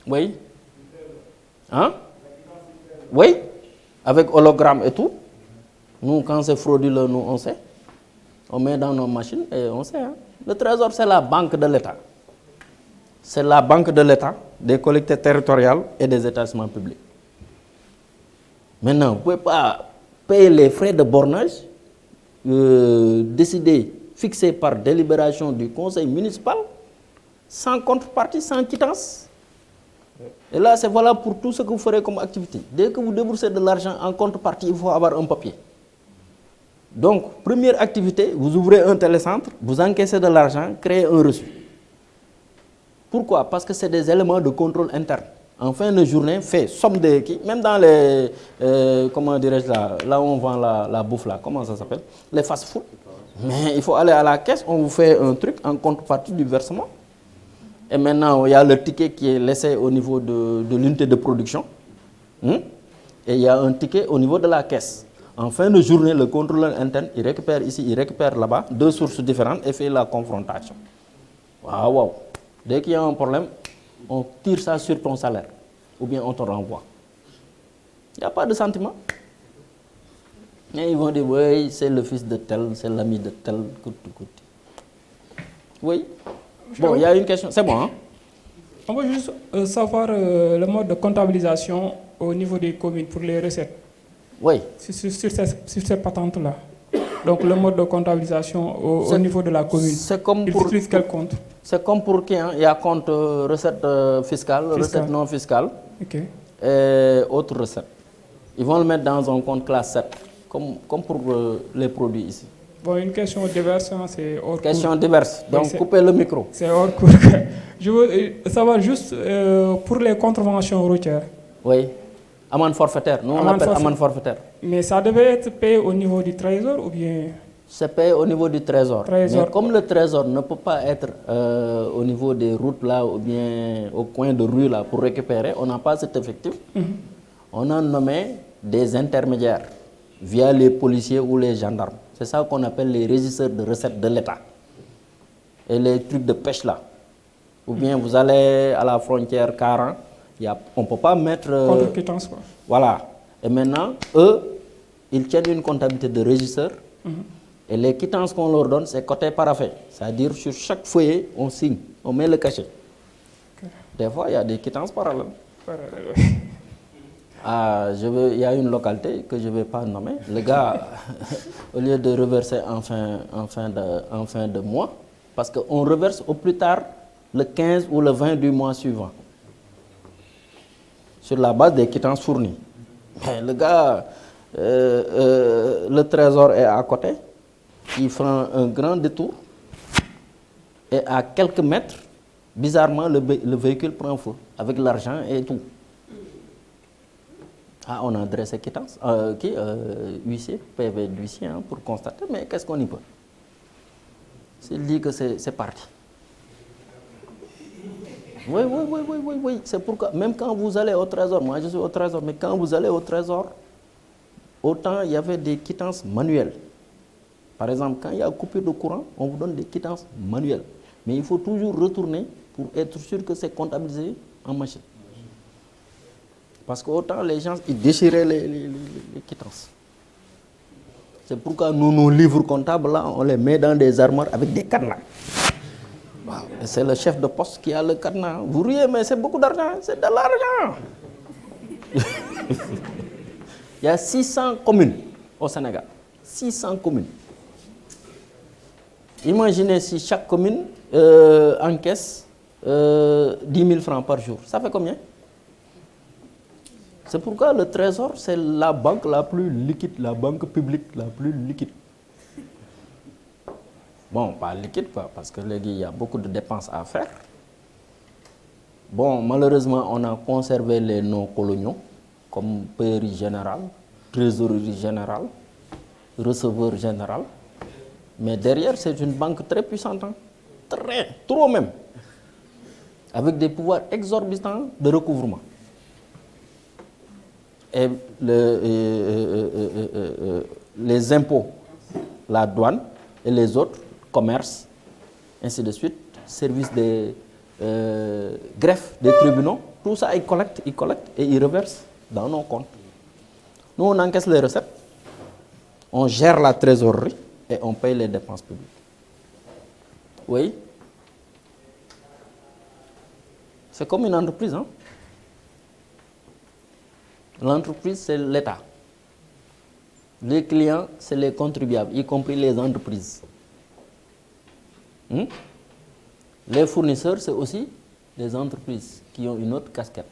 Oui. Hein? Oui. Avec hologramme et tout. Nous, quand c'est frauduleux, nous, on sait. On met dans nos machines et on sait. Hein? Le Trésor, c'est la banque de l'État. C'est la banque de l'État, des collectivités territoriales et des établissements publics. Maintenant, vous ne pouvez pas payer les frais de bornage décidés, fixés par délibération du conseil municipal, sans contrepartie, sans quittance. Et là, c'est valable pour tout ce que vous ferez comme activité. Dès que vous déboursez de l'argent en contrepartie, il faut avoir un papier. Donc, première activité, vous ouvrez un télécentre, vous encaissez de l'argent, créez un reçu. Pourquoi? Parce que c'est des éléments de contrôle interne. En fin de journée, fait somme de qui, même dans les, comment dirais-je là où on vend la bouffe là, comment ça s'appelle? Les fast-food. Mais il faut aller à la caisse, on vous fait un truc en contrepartie du versement. Et maintenant, il y a le ticket qui est laissé au niveau de l'unité de production. Et il y a un ticket au niveau de la caisse. En fin de journée, le contrôleur interne, il récupère ici, il récupère là-bas, deux sources différentes et fait la confrontation. Waouh! Dès qu'il y a un problème, on tire ça sur ton salaire. Ou bien on te renvoie. Il n'y a pas de sentiment. Et ils vont dire, oui, c'est le fils de tel, c'est l'ami de tel. Oui. Bon, il y a une question. C'est bon, hein? On veut juste savoir le mode de comptabilisation au niveau des communes pour les recettes. Oui. Sur ces patentes-là. Donc le mode de comptabilisation au niveau de la commune. C'est comme ils utilisent quel compte? C'est comme pour qui, hein? Il y a compte recette fiscale, recette non fiscale et autres recettes. Ils vont le mettre dans un compte classe 7, comme pour les produits ici. Bon, une question diverse, hein, c'est hors cours. Question diverse, donc oui, coupez le micro. C'est hors cours. Je veux savoir juste pour les contraventions routières. Oui, amende forfaitaire, nous on l'appelle amende forfaitaire. Mais ça devait être payé au niveau du trésor ou bien? C'est payé au niveau du trésor. Mais comme le trésor ne peut pas être au niveau des routes là ou bien au coin de rue là pour récupérer, on n'a pas cet effectif. On a nommé des intermédiaires via les policiers ou les gendarmes. C'est ça qu'on appelle les régisseurs de recettes de l'État. Et les trucs de pêche là. Ou bien vous allez à la frontière 40, on ne peut pas mettre... contre-quittance quoi. Voilà. Et maintenant, eux, ils tiennent une comptabilité de régisseurs. Et les quittances qu'on leur donne, c'est côté paraffin. C'est-à-dire sur chaque feuillet, on signe, on met le cachet. Des fois, il y a des quittances parallèles. Il y a une localité que je ne vais pas nommer. Le gars, au lieu de reverser en fin de mois, parce qu'on reverse au plus tard le 15 ou le 20 du mois suivant, sur la base des quittances fournies. Mais le gars, le trésor est à côté, il fait un grand détour, et à quelques mètres, bizarrement, le véhicule prend feu, avec l'argent et tout. On a dressé quittance, huissier, PV d'huissier, hein, pour constater, mais qu'est-ce qu'on y peut? C'est dit que c'est parti. Oui. C'est pourquoi, même quand vous allez au trésor, moi je suis au trésor, mais quand vous allez au trésor, autant il y avait des quittances manuelles. Par exemple, quand il y a coupure de courant, on vous donne des quittances manuelles. Mais il faut toujours retourner pour être sûr que c'est comptabilisé en machine. Parce qu'autant les gens, ils déchiraient les quittances. C'est pourquoi nous, nos livres comptables, là, on les met dans des armoires avec des cadenas. Wow. Et c'est le chef de poste qui a le cadenas. Vous riez, mais c'est beaucoup d'argent. C'est de l'argent. Il y a 600 communes au Sénégal. 600 communes. Imaginez si chaque commune encaisse 10 000 francs par jour. Ça fait combien? C'est pourquoi le Trésor, c'est la banque la plus liquide, la banque publique la plus liquide. Bon, pas liquide, quoi, parce que il y a beaucoup de dépenses à faire. Bon, malheureusement, on a conservé les noms coloniaux, comme pairie générale, trésorerie générale, receveur général. Mais derrière, c'est une banque très puissante, hein? Trop même, avec des pouvoirs exorbitants de recouvrement. Et les impôts, la douane et les autres, commerces, ainsi de suite, service des greffes des tribunaux, Tout ça, ils collectent et ils reversent dans nos comptes. Nous, on encaisse les recettes, on gère la trésorerie et on paye les dépenses publiques. Oui. C'est comme une entreprise, hein? L'entreprise, c'est l'État. Les clients, c'est les contribuables, y compris les entreprises. Les fournisseurs, c'est aussi des entreprises qui ont une autre casquette.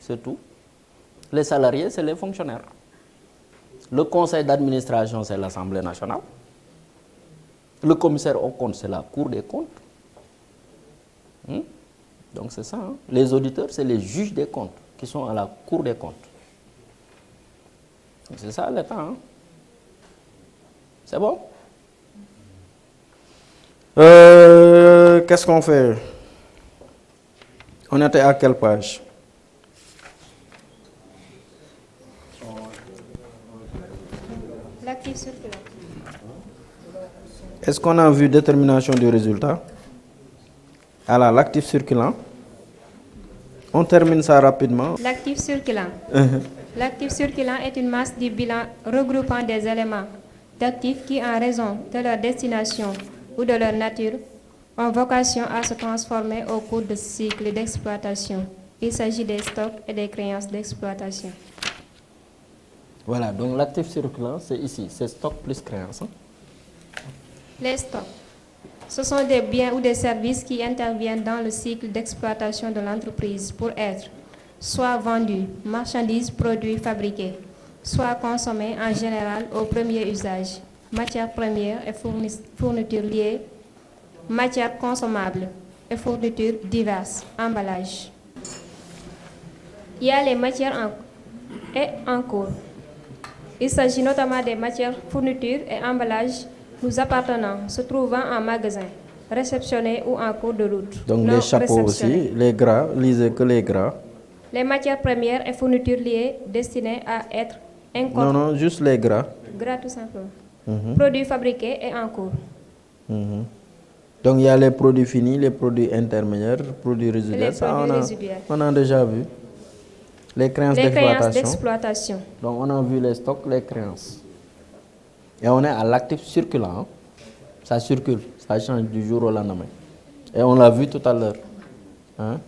C'est tout. Les salariés, c'est les fonctionnaires. Le conseil d'administration, c'est l'Assemblée nationale. Le commissaire aux comptes, c'est la Cour des comptes. Donc c'est ça. Hein? Les auditeurs, c'est les juges des comptes qui sont à la Cour des comptes. C'est ça l'État. Hein? C'est bon? Qu'est-ce qu'on fait? On était à quelle page? L'actif circulant. Est-ce qu'on a vu détermination du résultat? Alors, l'actif circulant. On termine ça rapidement. L'actif circulant. L'actif circulant est une masse du bilan regroupant des éléments d'actifs qui, en raison de leur destination ou de leur nature, ont vocation à se transformer au cours de cycle d'exploitation. Il s'agit des stocks et des créances d'exploitation. Voilà, donc l'actif circulant, c'est ici, c'est stock plus créance. Hein? Les stocks, ce sont des biens ou des services qui interviennent dans le cycle d'exploitation de l'entreprise pour être soit vendus, marchandises, produits fabriqués, soit consommés en général au premier usage, matières premières et fournitures liées, matières consommables et fournitures diverses, emballages. Il y a les matières en cours. Il s'agit notamment des matières, fournitures et emballages nous appartenant, se trouvant en magasin, réceptionnés ou en cours de route. Donc les chapeaux aussi, les gras, lisez que les gras. Les matières premières et fournitures liées destinées à être incorporées. Non, juste les gras. Gras tout simplement. Produits fabriqués et en cours. Donc il y a les produits finis, les produits intermédiaires, produits résiduels. Les produits résiduels. On a déjà vu. Les créances d'exploitation. Donc on a vu les stocks, les créances. Et on est à l'actif circulant. Hein? Ça circule, ça change du jour au lendemain. Et on l'a vu tout à l'heure. Hein?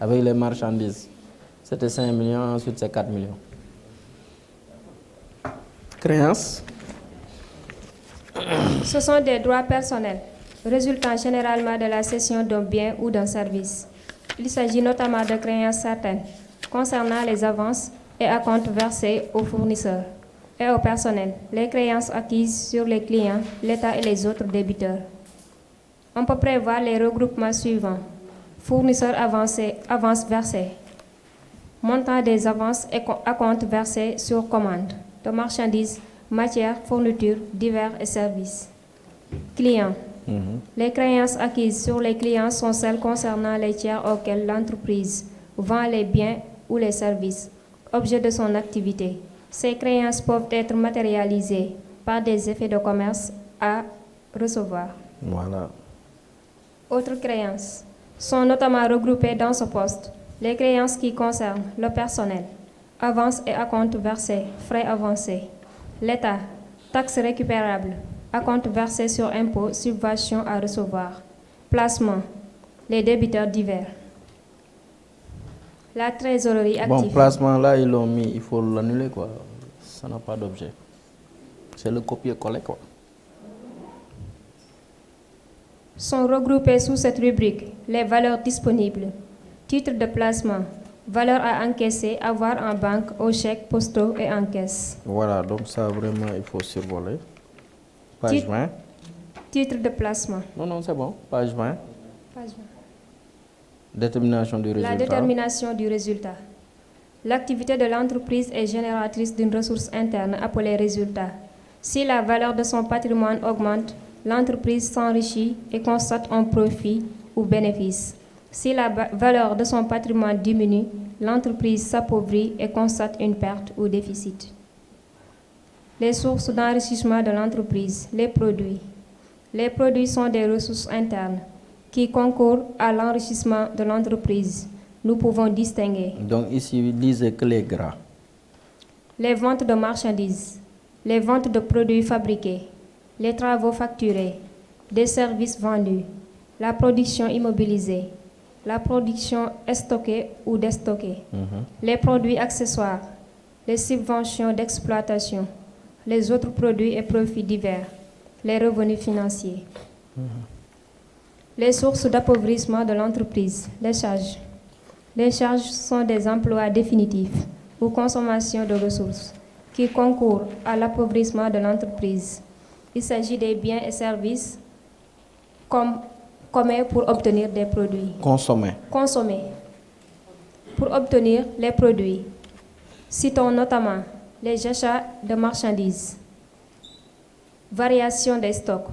Avec les marchandises. C'était 5 millions, ensuite c'est 4 millions. Créances. Ce sont des droits personnels, résultant généralement de la cession d'un bien ou d'un service. Il s'agit notamment de créances certaines concernant les avances et acomptes versés aux fournisseurs et au personnel, les créances acquises sur les clients, l'État et les autres débiteurs. On peut prévoir les regroupements suivants. Fournisseurs avances versées, montant des avances et acomptes versés sur commande de marchandises, matières, fournitures, divers et services. Clients. Les créances acquises sur les clients sont celles concernant les tiers auxquels l'entreprise vend les biens ou les services, objet de son activité. Ces créances peuvent être matérialisées par des effets de commerce à recevoir. Voilà. Autres créances sont notamment regroupées dans ce poste. Les créances qui concernent le personnel, avances et acomptes versés, frais avancés, l'État, taxes récupérables, acomptes versés sur impôts, subventions à recevoir, placement, les débiteurs divers. La trésorerie active. Bon, placement là, ils l'ont mis, il faut l'annuler quoi. Ça n'a pas d'objet. C'est le copier-coller quoi. Sont regroupées sous cette rubrique les valeurs disponibles, titres de placement, valeurs à encaisser, avoir en banque, aux chèques postaux et en caisse. Voilà, donc ça vraiment il faut survoler. Page 20. Titre de placement. Non, c'est bon. Page 20. Page 20. Détermination du résultat. La détermination du résultat. L'activité de l'entreprise est génératrice d'une ressource interne appelée résultat. Si la valeur de son patrimoine augmente, l'entreprise s'enrichit et constate un profit ou bénéfice. Si la valeur de son patrimoine diminue, l'entreprise s'appauvrit et constate une perte ou déficit. Les sources d'enrichissement de l'entreprise, les produits. Les produits sont des ressources internes qui concourent à l'enrichissement de l'entreprise. Nous pouvons distinguer Donc ici, ils disent que les gras. les ventes de marchandises, les ventes de produits fabriqués, les travaux facturés, des services vendus, la production immobilisée, la production stockée ou déstockée, les produits accessoires, les subventions d'exploitation, les autres produits et profits divers, les revenus financiers. Les sources d'appauvrissement de l'entreprise, les charges. Les charges sont des emplois définitifs ou consommation de ressources qui concourent à l'appauvrissement de l'entreprise. Il s'agit des biens et services communs pour obtenir des produits. Consommés pour obtenir les produits. Citons notamment les achats de marchandises, variation des stocks,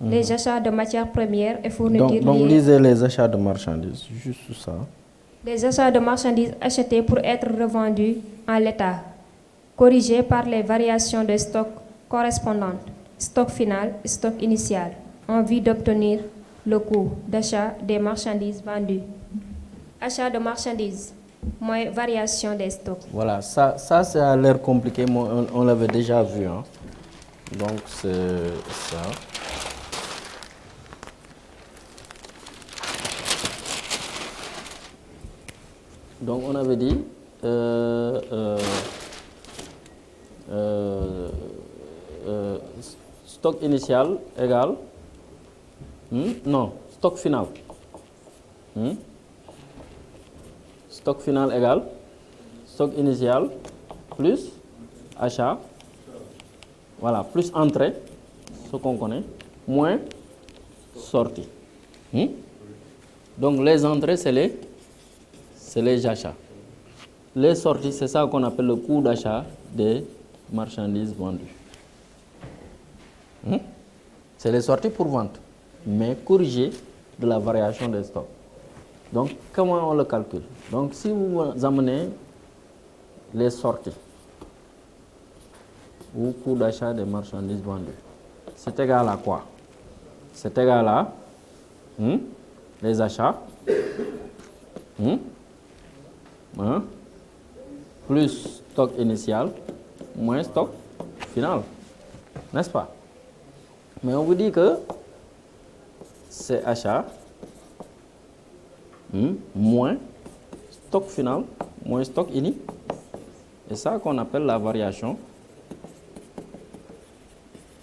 les achats de matières premières et fournitures Donc liées. lisez les achats de marchandises, juste ça. Les achats de marchandises achetées pour être revendus en l'état, corrigés par les variations de stock correspondantes, stock final et stock initial, en vue d'obtenir le coût d'achat des marchandises vendues. Achat de marchandises, moins variation des stocks. Voilà, ça a l'air compliqué, mais on l'avait déjà vu. Hein. Donc c'est ça. Donc on avait dit stock initial égale non, stock final. Stock final égale stock initial plus achat, voilà, plus entrée, ce qu'on connaît, moins sortie. Donc les entrées, c'est les achats. Les sorties, c'est ça qu'on appelle le coût d'achat des marchandises vendues. C'est les sorties pour vente, mais corrigées de la variation des stocks. Donc, comment on le calcule? Donc, si vous amenez les sorties ou coût d'achat des marchandises vendues, c'est égal à quoi? C'est égal à les achats plus stock initial moins stock final, n'est-ce pas? Mais on vous dit que c'est achat moins stock final moins stock ini. Et ça qu'on appelle la variation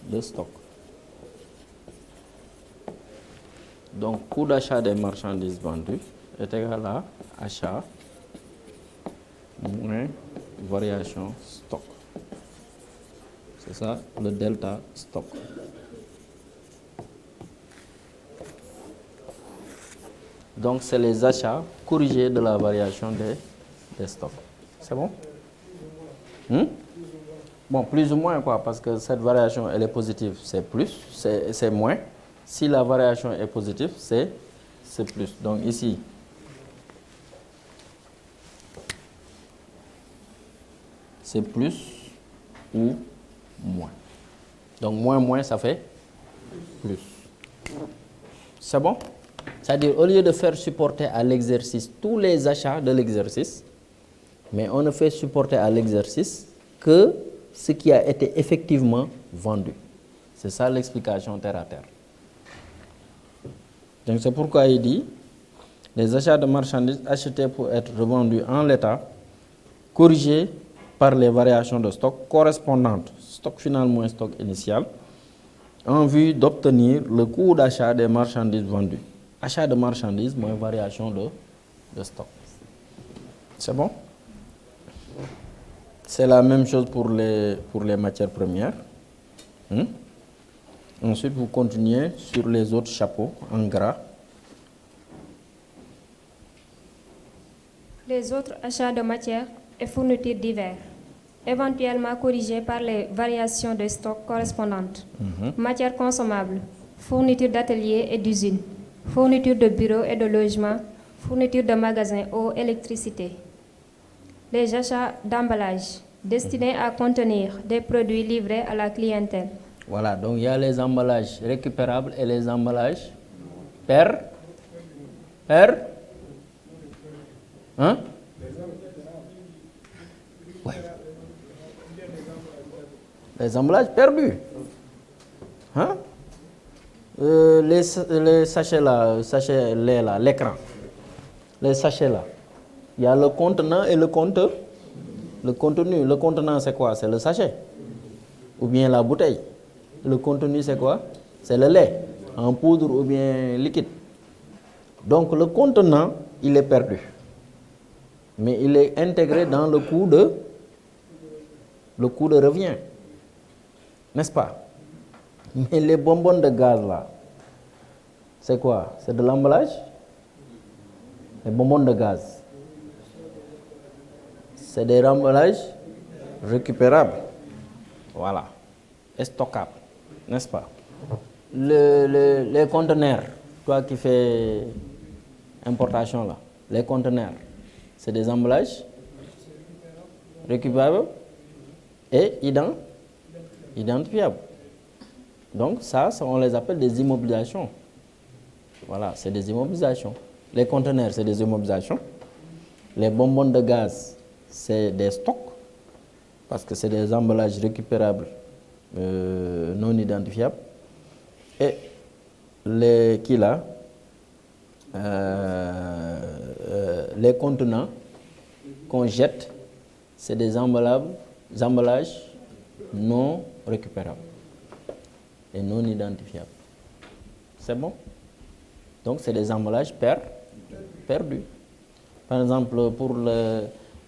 de stock. Donc, coût d'achat des marchandises vendues est égal à achat moins variation stock. C'est ça le delta stock. Donc, c'est les achats corrigés de la variation des stocks. C'est bon? Bon, plus ou moins quoi, parce que cette variation, elle est positive, c'est plus, c'est moins. Si la variation est positive, c'est plus. Donc ici, c'est plus ou moins. Donc moins, ça fait plus. C'est bon? C'est-à-dire, au lieu de faire supporter à l'exercice tous les achats de l'exercice, mais on ne fait supporter à l'exercice que ce qui a été effectivement vendu. C'est ça l'explication terre à terre. Donc c'est pourquoi il dit les achats de marchandises achetés pour être revendus en l'état, corrigés par les variations de stock correspondantes, stock final moins stock initial, en vue d'obtenir le coût d'achat des marchandises vendues. Achat de marchandises moins variation de stock. C'est bon? C'est la même chose pour les matières premières. Ensuite, vous continuez sur les autres chapeaux en gras. Les autres achats de matières et fournitures divers, éventuellement corrigés par les variations de stock correspondantes. Matières consommables, fournitures d'ateliers et d'usines, fournitures de bureaux et de logements, fournitures de magasins, eau, électricité. Les achats d'emballage, destinés à contenir des produits livrés à la clientèle. Voilà, donc il y a les emballages récupérables et les emballages Hein? Ouais. Les emballages perdus. Hein? Les sachets là, sachets lait là, l'écran. Les sachets là. Il y a le contenant et le contenu. Le contenant, c'est quoi? C'est le sachet. Ou bien la bouteille. Le contenu, c'est quoi? C'est le lait, en poudre ou bien liquide. Donc, le contenant, il est perdu. Mais il est intégré dans le coût de revient. N'est-ce pas? Mais les bonbonnes de gaz, là, c'est quoi? C'est de l'emballage? Les bonbonnes de gaz. C'est des emballages récupérables. Voilà. Et stockables. N'est-ce pas? Les conteneurs, toi qui fais importation là, les conteneurs, c'est des emballages récupérables et identifiables. Donc ça, on les appelle des immobilisations. Voilà, c'est des immobilisations. Les conteneurs, c'est des immobilisations. Les bonbonnes de gaz, c'est des stocks, parce que c'est des emballages récupérables non identifiables. Et les contenants qu'on jette, c'est des emballages non récupérables et non identifiables. C'est bon? Donc, c'est des emballages perdus. Par exemple, pour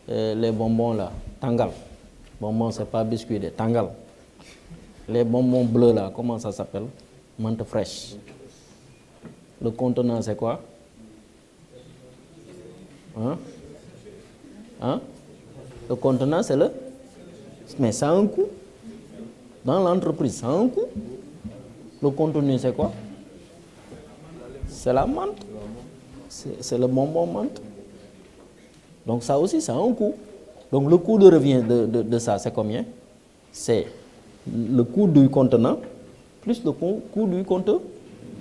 les bonbons là, Tangal. Bonbons, c'est pas biscuit, des Tangal. Les bonbons bleus là, comment ça s'appelle? Menthe fraîche. Le contenant, c'est quoi? Hein? Le contenant, c'est le... Mais ça a un coût. Dans l'entreprise, ça a un coût. Le contenu, c'est quoi? C'est la menthe. C'est le bonbon menthe. Donc ça aussi, ça a un coût. Donc le coût de revient de ça, c'est combien? C'est le coût du contenant plus le coût du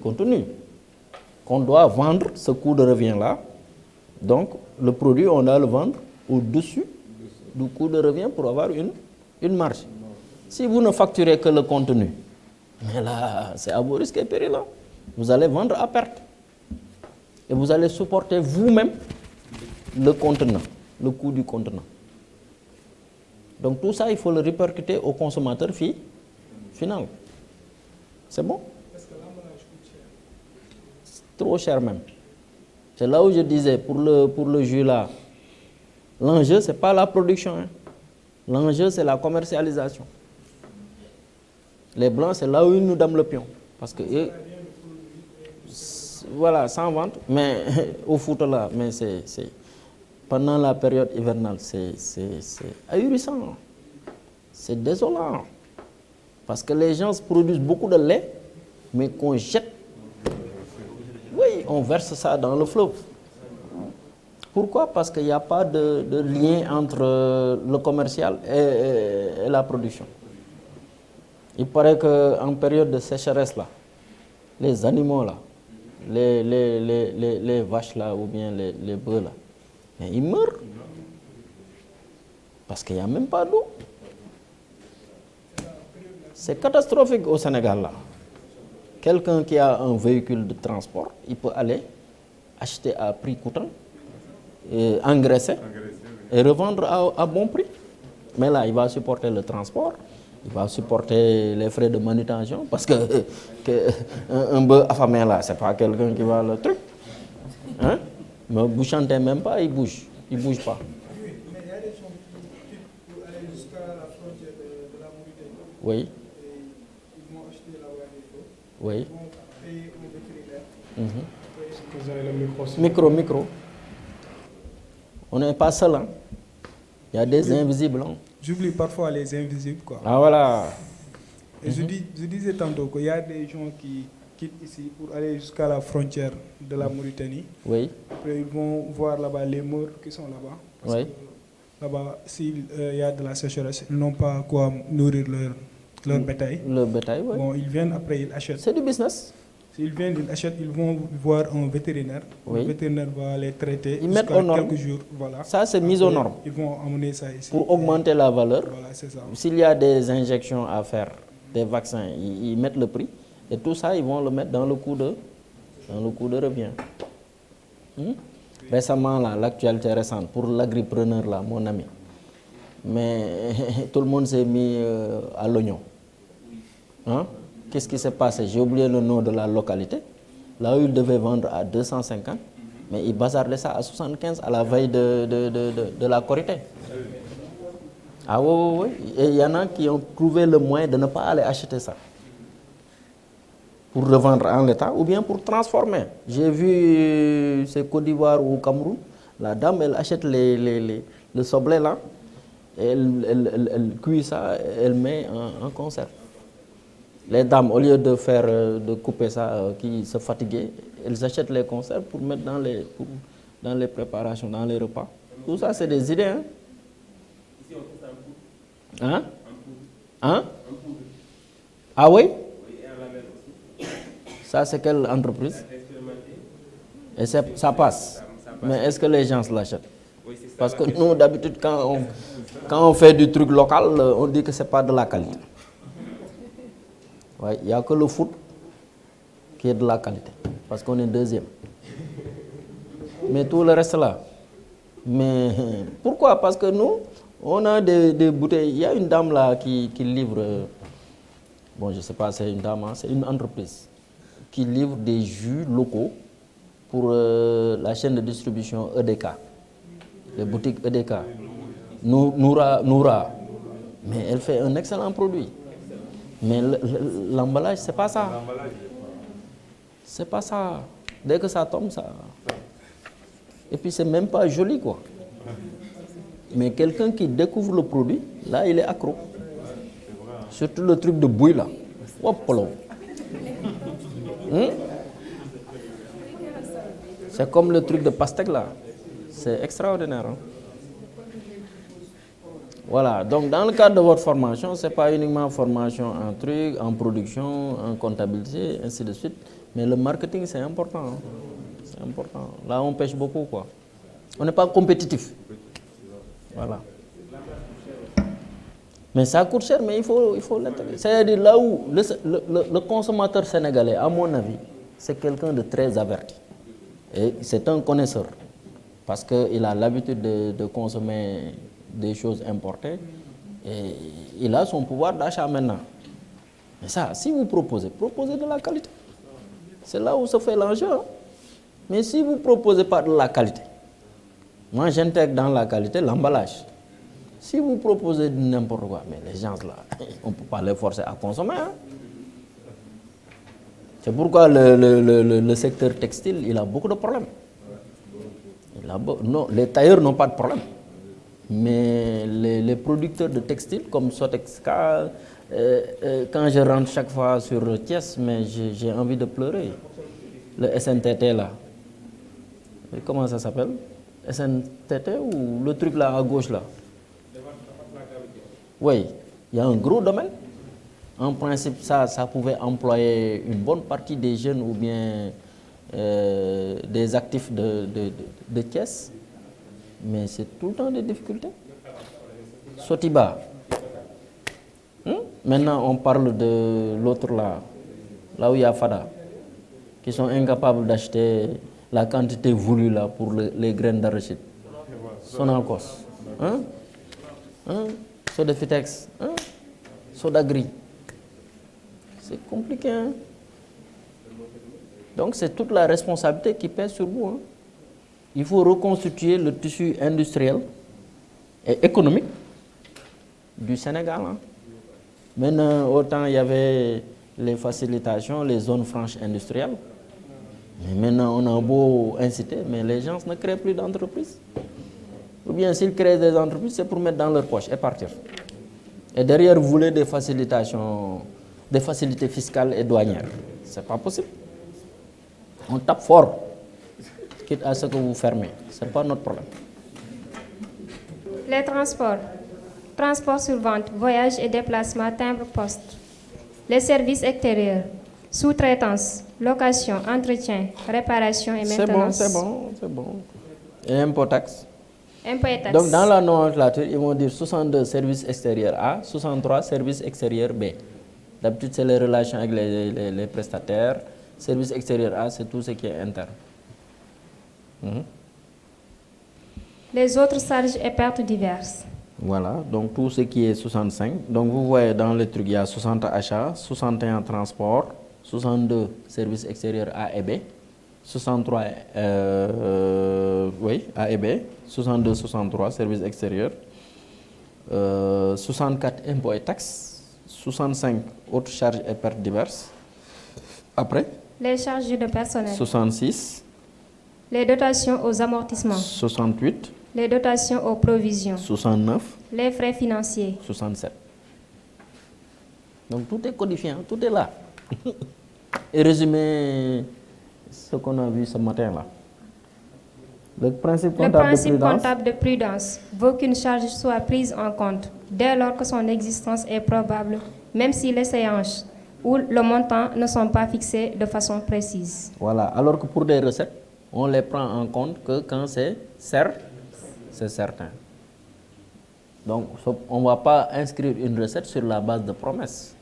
contenu. Qu'on doit vendre ce coût de revient-là. Donc le produit, on doit le vendre au-dessus du coût de revient pour avoir une marge. Si vous ne facturez que le contenu, mais là, c'est à vos risques et périls. Là. Vous allez vendre à perte. Et vous allez supporter vous-même le contenant, le coût du contenant. Donc tout ça, il faut le répercuter au consommateur final. C'est bon? Est-ce que l'emballage coûte cher? C'est trop cher même. C'est là où je disais, pour le jus là, l'enjeu, ce n'est pas la production. Hein. L'enjeu, c'est la commercialisation. Les blancs, c'est là où ils nous donnent le pion. Parce que voilà, sans vente, mais au foot là, mais c'est pendant la période hivernale, c'est ahurissant. C'est désolant. Parce que les gens produisent beaucoup de lait, mais qu'on jette. Oui, on verse ça dans le fleuve. Pourquoi? Parce qu'il n'y a pas de lien entre le commercial et la production. Il paraît qu'en période de sécheresse, là, les animaux, là, les vaches, là, ou bien les bœufs, là, mais ils meurent. Parce qu'il n'y a même pas d'eau. C'est catastrophique au Sénégal, là. Quelqu'un qui a un véhicule de transport, il peut aller acheter à prix coûtant, engraisser et revendre à bon prix. Mais là, il va supporter le transport, il va supporter les frais de manutention, parce que un bœuf affamé là, c'est pas quelqu'un qui va le truc. Hein? Mais vous chantez même pas, il bouge pas. Oui, mais il y a des gens qui pour aller jusqu'à la frontière de la Mauritanie. Oui. Et ils vont acheter là-bas des faux. Oui. Ils vont payer un vétérinaire. Est-ce que vous avez le micro? Micro. On n'est pas seul. Hein? Il y a des invisibles. Hein? J'oublie parfois les invisibles, quoi. Ah voilà. Et je disais tantôt qu'il y a des gens qui quittent ici pour aller jusqu'à la frontière de la Mauritanie. Oui. Après, ils vont voir là-bas les morts qui sont là-bas. Parce Oui. que là-bas, s'il y a de la sécheresse, ils n'ont pas quoi nourrir leur bétail. Le bétail, oui. Bon, ils viennent après, ils achètent. C'est du business. S'ils viennent, ils achètent, ils vont voir un vétérinaire. Oui. Le vétérinaire va les traiter Ils mettent jusqu'à aux normes. quelques jours. Voilà. Ça, c'est mise aux normes. Ils vont amener ça ici. Pour augmenter la valeur. Voilà, c'est ça. S'il y a des injections à faire, des vaccins, ils mettent le prix. Et tout ça, ils vont le mettre dans le coût de revient. Récemment, là, l'actualité récente, pour l'agripreneur, là, mon ami, mais tout le monde s'est mis à l'oignon. Hein? Qu'est-ce qui s'est passé? J'ai oublié le nom de la localité. Là où ils devaient vendre à 250, mais ils bazardaient ça à 75 à la veille de la Korité. Ah oui. Et il y en a qui ont trouvé le moyen de ne pas aller acheter ça. Pour revendre en l'état ou bien pour transformer. J'ai vu, c'est Côte d'Ivoire ou Cameroun, la dame, elle achète le soblé là, et elle cuit ça, elle met en conserve. Les dames, au lieu de couper ça, qui se fatiguaient, elles achètent les conserves pour mettre dans les préparations, dans les repas. Tout ça, c'est des idées. Hein? Ici, on trouve ça en poudre. Hein? Ah oui? Ça, c'est quelle entreprise? Et ça passe. Mais est-ce que les gens l'achètent? Parce que nous, d'habitude, quand on fait du truc local, on dit que ce n'est pas de la qualité. Ouais, il n'y a que le foot qui est de la qualité. Parce qu'on est deuxième. Mais tout le reste là. Mais pourquoi? Parce que nous, on a des bouteilles. Il y a une dame là qui livre. Bon, je ne sais pas, c'est une dame, hein, c'est une entreprise qui livre des jus locaux pour la chaîne de distribution EDK, les boutiques EDK, Noura. Mais elle fait un excellent produit. Mais l'emballage, c'est pas ça. C'est pas ça. Dès que ça tombe, ça... Et puis, c'est même pas joli, quoi. Mais quelqu'un qui découvre le produit, là, il est accro. Surtout le truc de bouille, là. Hop là. C'est comme le truc de pastèque, là. C'est extraordinaire. Hein? Voilà, donc dans le cadre de votre formation, ce n'est pas uniquement formation en truc, en production, en comptabilité, ainsi de suite. Mais le marketing, c'est important. Hein. C'est important. Là, on pêche beaucoup, quoi. On n'est pas compétitif. Voilà. Mais ça coûte cher, mais il faut l'intégrer. C'est-à-dire là où le consommateur sénégalais, à mon avis, c'est quelqu'un de très averti. Et c'est un connaisseur. Parce qu'il a l'habitude de consommer des choses importées. Et il a son pouvoir d'achat maintenant. Mais ça, si vous proposez de la qualité. C'est là où se fait l'enjeu. Hein. Mais si vous ne proposez pas de la qualité, moi j'intègre dans la qualité l'emballage. Si vous proposez n'importe quoi, mais les gens là, on ne peut pas les forcer à consommer. Hein. C'est pourquoi le secteur textile, il a beaucoup de problèmes. Non, les tailleurs n'ont pas de problème. Mais les producteurs de textiles comme Sotexka, quand je rentre chaque fois sur Thiès, mais j'ai envie de pleurer. Le SNTT là. Et comment ça s'appelle? SNTT ou le truc là à gauche là? Oui, il y a un gros domaine. En principe, ça pouvait employer une bonne partie des jeunes ou bien des actifs de Thiès. Mais c'est tout le temps des difficultés. Sotiba. Maintenant, on parle de l'autre là où il y a Fada, qui sont incapables d'acheter la quantité voulue là pour les graines d'arachide. Sonalcos. Sodefitex. Sodagri. C'est compliqué. Hein? Donc, c'est toute la responsabilité qui pèse sur vous. Hein? Il faut reconstituer le tissu industriel et économique du Sénégal. Hein. Maintenant, autant il y avait les facilitations, les zones franches industrielles. Mais maintenant, on a beau inciter, mais les gens ne créent plus d'entreprises. Ou bien s'ils créent des entreprises, c'est pour mettre dans leur poche et partir. Et derrière, vous voulez des facilitations, des facilités fiscales et douanières. Ce n'est pas possible. On tape fort. Quitte à ce que vous fermez. Ce n'est pas notre problème. Les transports. Transport sur vente, voyage et déplacement, timbre poste. Les services extérieurs. Sous-traitance, location, entretien, réparation et maintenance. C'est bon. Et impôt taxe. Impôt et taxe. Donc, dans la nomenclature, ils vont dire 62 services extérieurs A, 63 services extérieurs B. D'habitude, c'est les relations avec les prestataires. Service extérieur A, c'est tout ce qui est interne. Les autres charges et pertes diverses. Voilà, donc tout ce qui est 65. Donc, vous voyez dans le truc, il y a 60 achats, 61 transports, 62 services extérieurs A et B, 63 A et B, 62, 63 services extérieurs, 64 impôts et taxes, 65 autres charges et pertes diverses. Après, les charges de personnel. 66. Les dotations aux amortissements. 68. Les dotations aux provisions. 69. Les frais financiers. 67. Donc tout est codifié, tout est là. Et résumé ce qu'on a vu ce matin-là. Le principe comptable de prudence veut qu'une charge soit prise en compte dès lors que son existence est probable, même si les séances ou le montant ne sont pas fixés de façon précise. Voilà, alors que pour des recettes, on les prend en compte que quand c'est certain. Donc, on ne va pas inscrire une recette sur la base de promesses.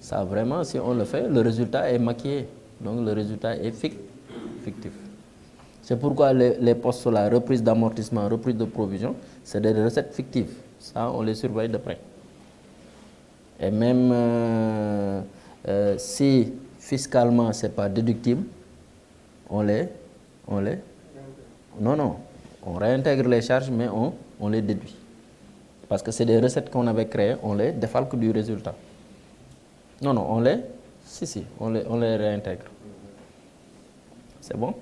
Ça, vraiment, si on le fait, le résultat est maquillé. Donc, le résultat est fictif. C'est pourquoi les postes là, reprise d'amortissement, reprise de provision, c'est des recettes fictives. Ça, on les surveille de près. Et même si fiscalement, ce n'est pas déductible, on réintègre les charges, mais on les déduit. Parce que c'est des recettes qu'on avait créées, on les défalque du résultat. On les réintègre. C'est bon?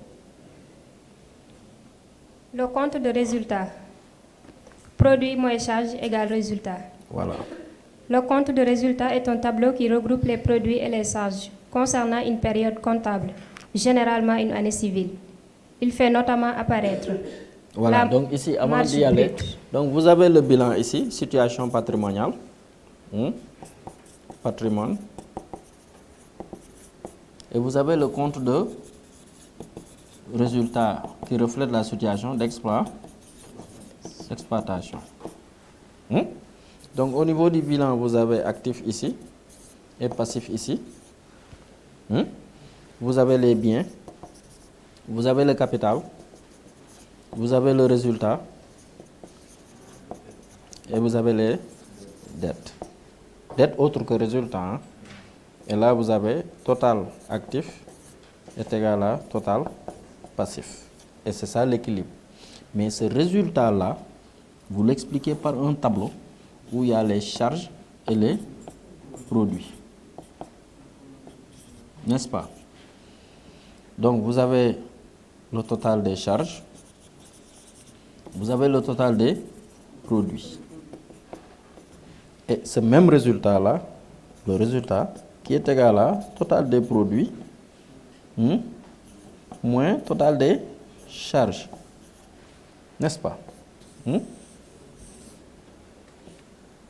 Le compte de résultat. Produit moins charge égale résultat. Voilà. Le compte de résultat est un tableau qui regroupe les produits et les charges concernant une période comptable, généralement une année civile. Il fait notamment apparaître. Voilà, donc ici, avant d'y aller, donc vous avez le bilan ici, situation patrimoniale, patrimoine, et vous avez le compte de résultat qui reflète la situation d'exploitation. Donc au niveau du bilan, vous avez actif ici et passif ici. Vous avez les biens, vous avez le capital, vous avez le résultat et vous avez les dettes. Dettes autres que résultat. Et là, vous avez total actif est égal à total passif. Et c'est ça l'équilibre. Mais ce résultat-là, vous l'expliquez par un tableau où il y a les charges et les produits. N'est-ce pas? Donc, vous avez le total des charges, vous avez le total des produits. Et ce même résultat-là, le résultat qui est égal à total des produits moins total des charges. N'est-ce pas?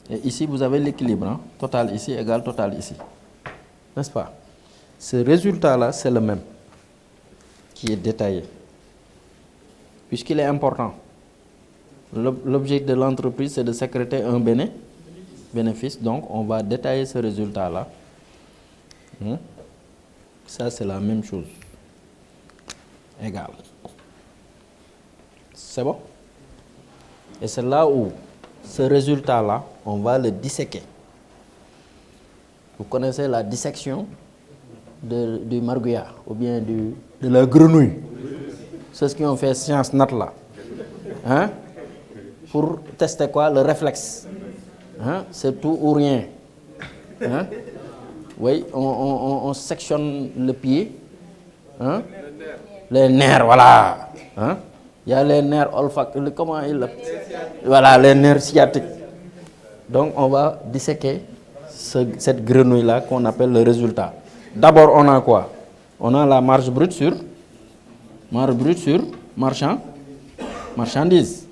Et ici, vous avez l'équilibre. Total ici égale total ici. N'est-ce pas? Ce résultat-là, c'est le même, qui est détaillé, puisqu'il est important. L'objectif de l'entreprise, c'est de sécréter un bénéfice. Donc, on va détailler ce résultat-là. Ça, c'est la même chose. Égal. C'est bon? Et c'est là où ce résultat-là, on va le disséquer. Vous connaissez la dissection du margouillard ou bien de la grenouille. C'est ce qui ont fait science nat là. Pour tester quoi? Le réflexe. C'est tout ou rien. Oui, on sectionne le pied. Les nerfs, voilà. Il y a les nerfs olfactifs. Comment il voilà, les nerfs sciatiques. Donc, on va disséquer cette grenouille-là qu'on appelle le résultat. D'abord, on a quoi? On a la marge brute sur marchandise.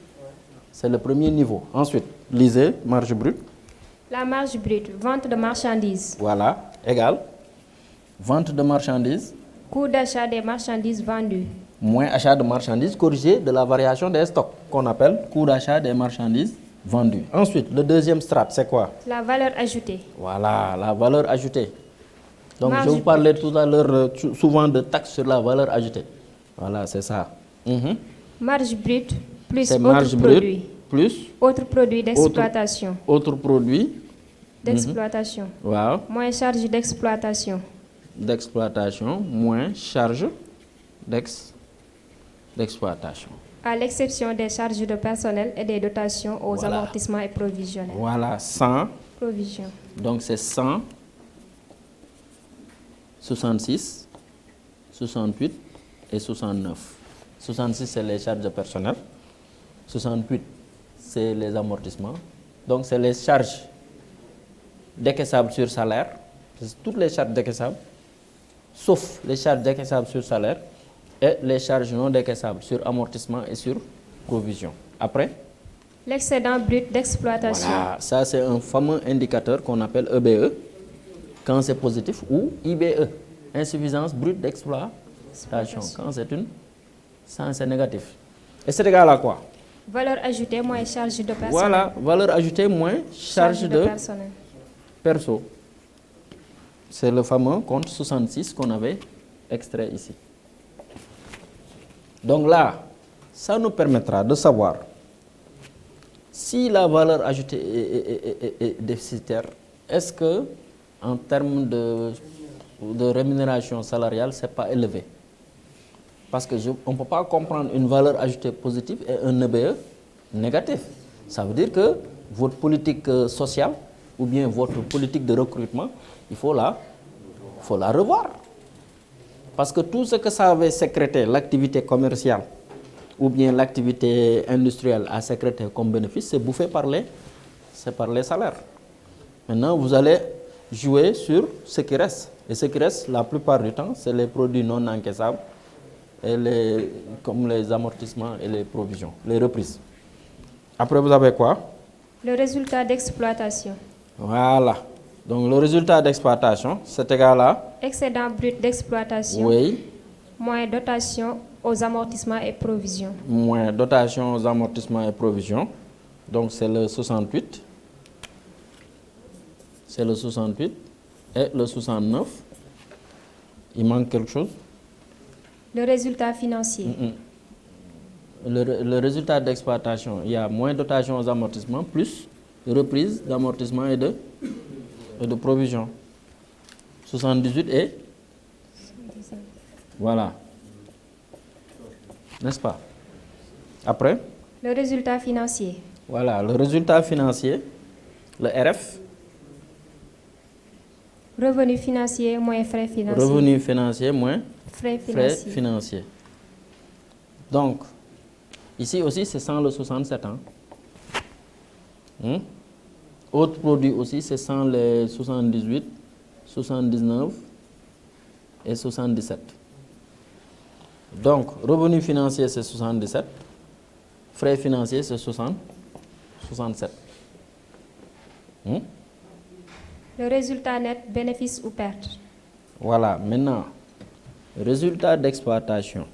C'est le premier niveau. Ensuite, lisez marge brute. La marge brute, vente de marchandises. Voilà, égale. Vente de marchandises. Coût d'achat des marchandises vendues. Moins achat de marchandises corrigé de la variation des stocks, qu'on appelle coût d'achat des marchandises vendues. Ensuite, le deuxième strate, c'est quoi? La valeur ajoutée. Voilà, la valeur ajoutée. Donc, Marge je vous parlais tout à l'heure souvent de taxes sur la valeur ajoutée. Voilà, c'est ça. Marge brute plus C'est autres marge produits. brute plus Autres produits d'exploitation. autres produits. D'exploitation. Wow. Moins charge d'exploitation. D'exploitation moins charge d'exploitation. À l'exception des charges de personnel et des dotations aux Voilà. amortissements et provisionnels. Voilà, 100. Provision. Donc c'est 100, 66, 68 et 69. 66, c'est les charges de personnel. 68, c'est les amortissements. Donc c'est les charges décaissables sur salaire. C'est toutes les charges décaissables, sauf les charges décaissables sur salaire et les charges non décaissables sur amortissement et sur provision. Après, L'excédent brut d'exploitation. voilà, ça c'est un fameux indicateur qu'on appelle EBE, quand c'est positif, ou IBE, insuffisance brute d'exploitation, quand c'est négatif. Et c'est égal à quoi? Valeur ajoutée moins charge de personnel. Voilà, valeur ajoutée moins charge de personnel. perso. C'est le fameux compte 66 qu'on avait extrait ici. Donc là, ça nous permettra de savoir si la valeur ajoutée est déficitaire. Est-ce que, en termes de rémunération salariale, ce n'est pas élevé? Parce qu'on ne peut pas comprendre une valeur ajoutée positive et un EBE négatif. Ça veut dire que votre politique sociale ou bien votre politique de recrutement, il faut la revoir. Parce que tout ce que ça avait sécrété, l'activité commerciale ou bien l'activité industrielle a sécrété comme bénéfice, c'est bouffé par les salaires. Maintenant, vous allez jouer sur ce qui reste. Et ce qui reste, la plupart du temps, c'est les produits non encaissables, et comme les amortissements et les provisions, les reprises. Après, vous avez quoi? Le résultat d'exploitation. Voilà. Donc, le résultat d'exploitation, c'est égal à? Excédent brut d'exploitation. Oui. Moins dotation aux amortissements et provisions. Moins dotation aux amortissements et provisions. Donc, c'est le 68. C'est le 68. Et le 69. Il manque quelque chose? Le résultat financier. Le résultat d'exploitation, il y a moins dotation aux amortissements plus reprise d'amortissement et de provision. 78 et voilà. N'est-ce pas? Après? Le résultat financier. Voilà, le résultat financier, le RF. Revenu financier moins frais financiers. Revenu financier moins frais frais financiers. financiers. Donc, ici aussi, c'est sans le 67. Autre produit aussi, c'est sans les 78, 79 et 77. Donc, revenu financier, c'est 77. Frais financiers, c'est 67. Le résultat net, bénéfice ou perte. Voilà, maintenant, résultat d'exploitation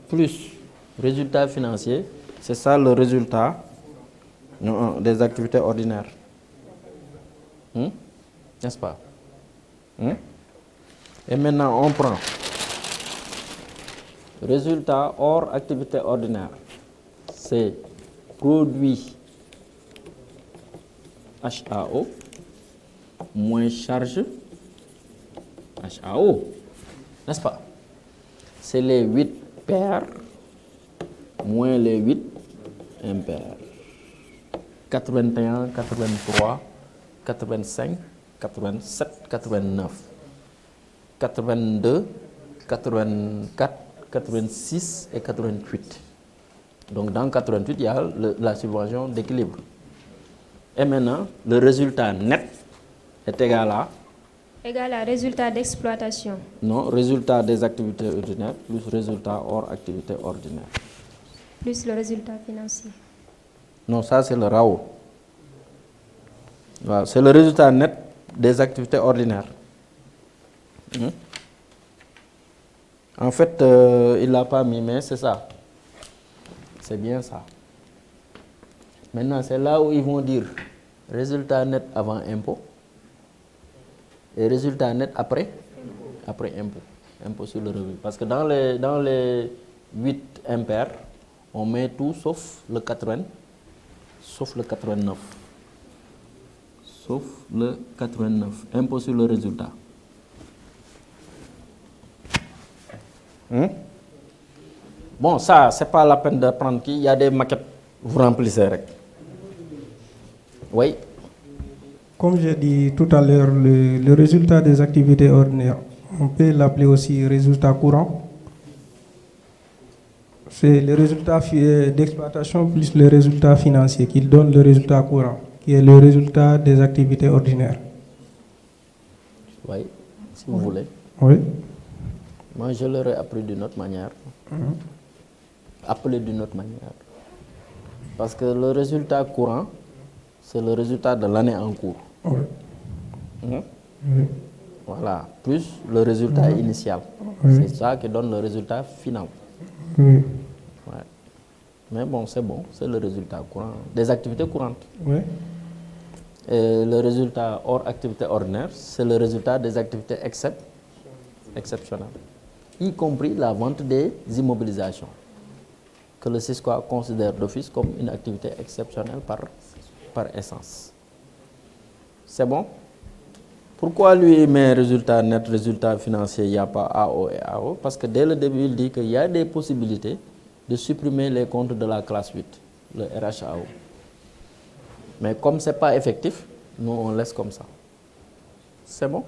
plus résultat financier, c'est ça le résultat des activités ordinaires. N'est-ce pas? Et maintenant, on prend résultat hors activité ordinaire. C'est produit HAO moins charge HAO. N'est-ce pas? C'est les 8 paires moins les 8 impairs. 81, 83, 85, 87, 89, 82, 84, 86 et 88. Donc dans 88, il y a la subvention d'équilibre. Et maintenant, le résultat net est égal à? Égal à résultat d'exploitation. Non, résultat des activités ordinaires plus résultat hors activité ordinaire. Plus le résultat financier. Non, ça c'est le RAO. Voilà, c'est le résultat net des activités ordinaires. Hmm? En fait, il l'a pas mis, mais c'est ça. C'est bien ça. Maintenant, c'est là où ils vont dire résultat net avant impôt et résultat net après impôt. Impôt sur le revenu. Parce que dans les 8 impairs, on met tout sauf le 80, sauf le 89. Sauf le 89. Impôt sur le résultat. Bon, ça, c'est pas la peine de prendre qui. Il y a des maquettes, vous remplissez. Oui. Comme j'ai dit tout à l'heure, le résultat des activités ordinaires, on peut l'appeler aussi résultat courant. C'est le résultat d'exploitation plus le résultat financier qui donne le résultat courant, qui est le résultat des activités ordinaires. Oui, si vous voulez. Oui. Moi, je l'aurais appris d'une autre manière. Appelé d'une autre manière. Parce que le résultat courant, c'est le résultat de l'année en cours. Oui. Oui. Voilà, plus le résultat initial. Oui. C'est ça qui donne le résultat final. Oui. Ouais. Mais bon, c'est le résultat courant des activités courantes. Oui. Et le résultat hors activité ordinaire, c'est le résultat des activités exceptionnelles, y compris la vente des immobilisations, que le CISCOA considère d'office comme une activité exceptionnelle par essence. C'est bon? Pourquoi lui met résultat net, résultat financier, il n'y a pas AO et AO? Parce que dès le début, il dit qu'il y a des possibilités de supprimer les comptes de la classe 8, le RHAO. Mais comme ce n'est pas effectif, nous on laisse comme ça. C'est bon?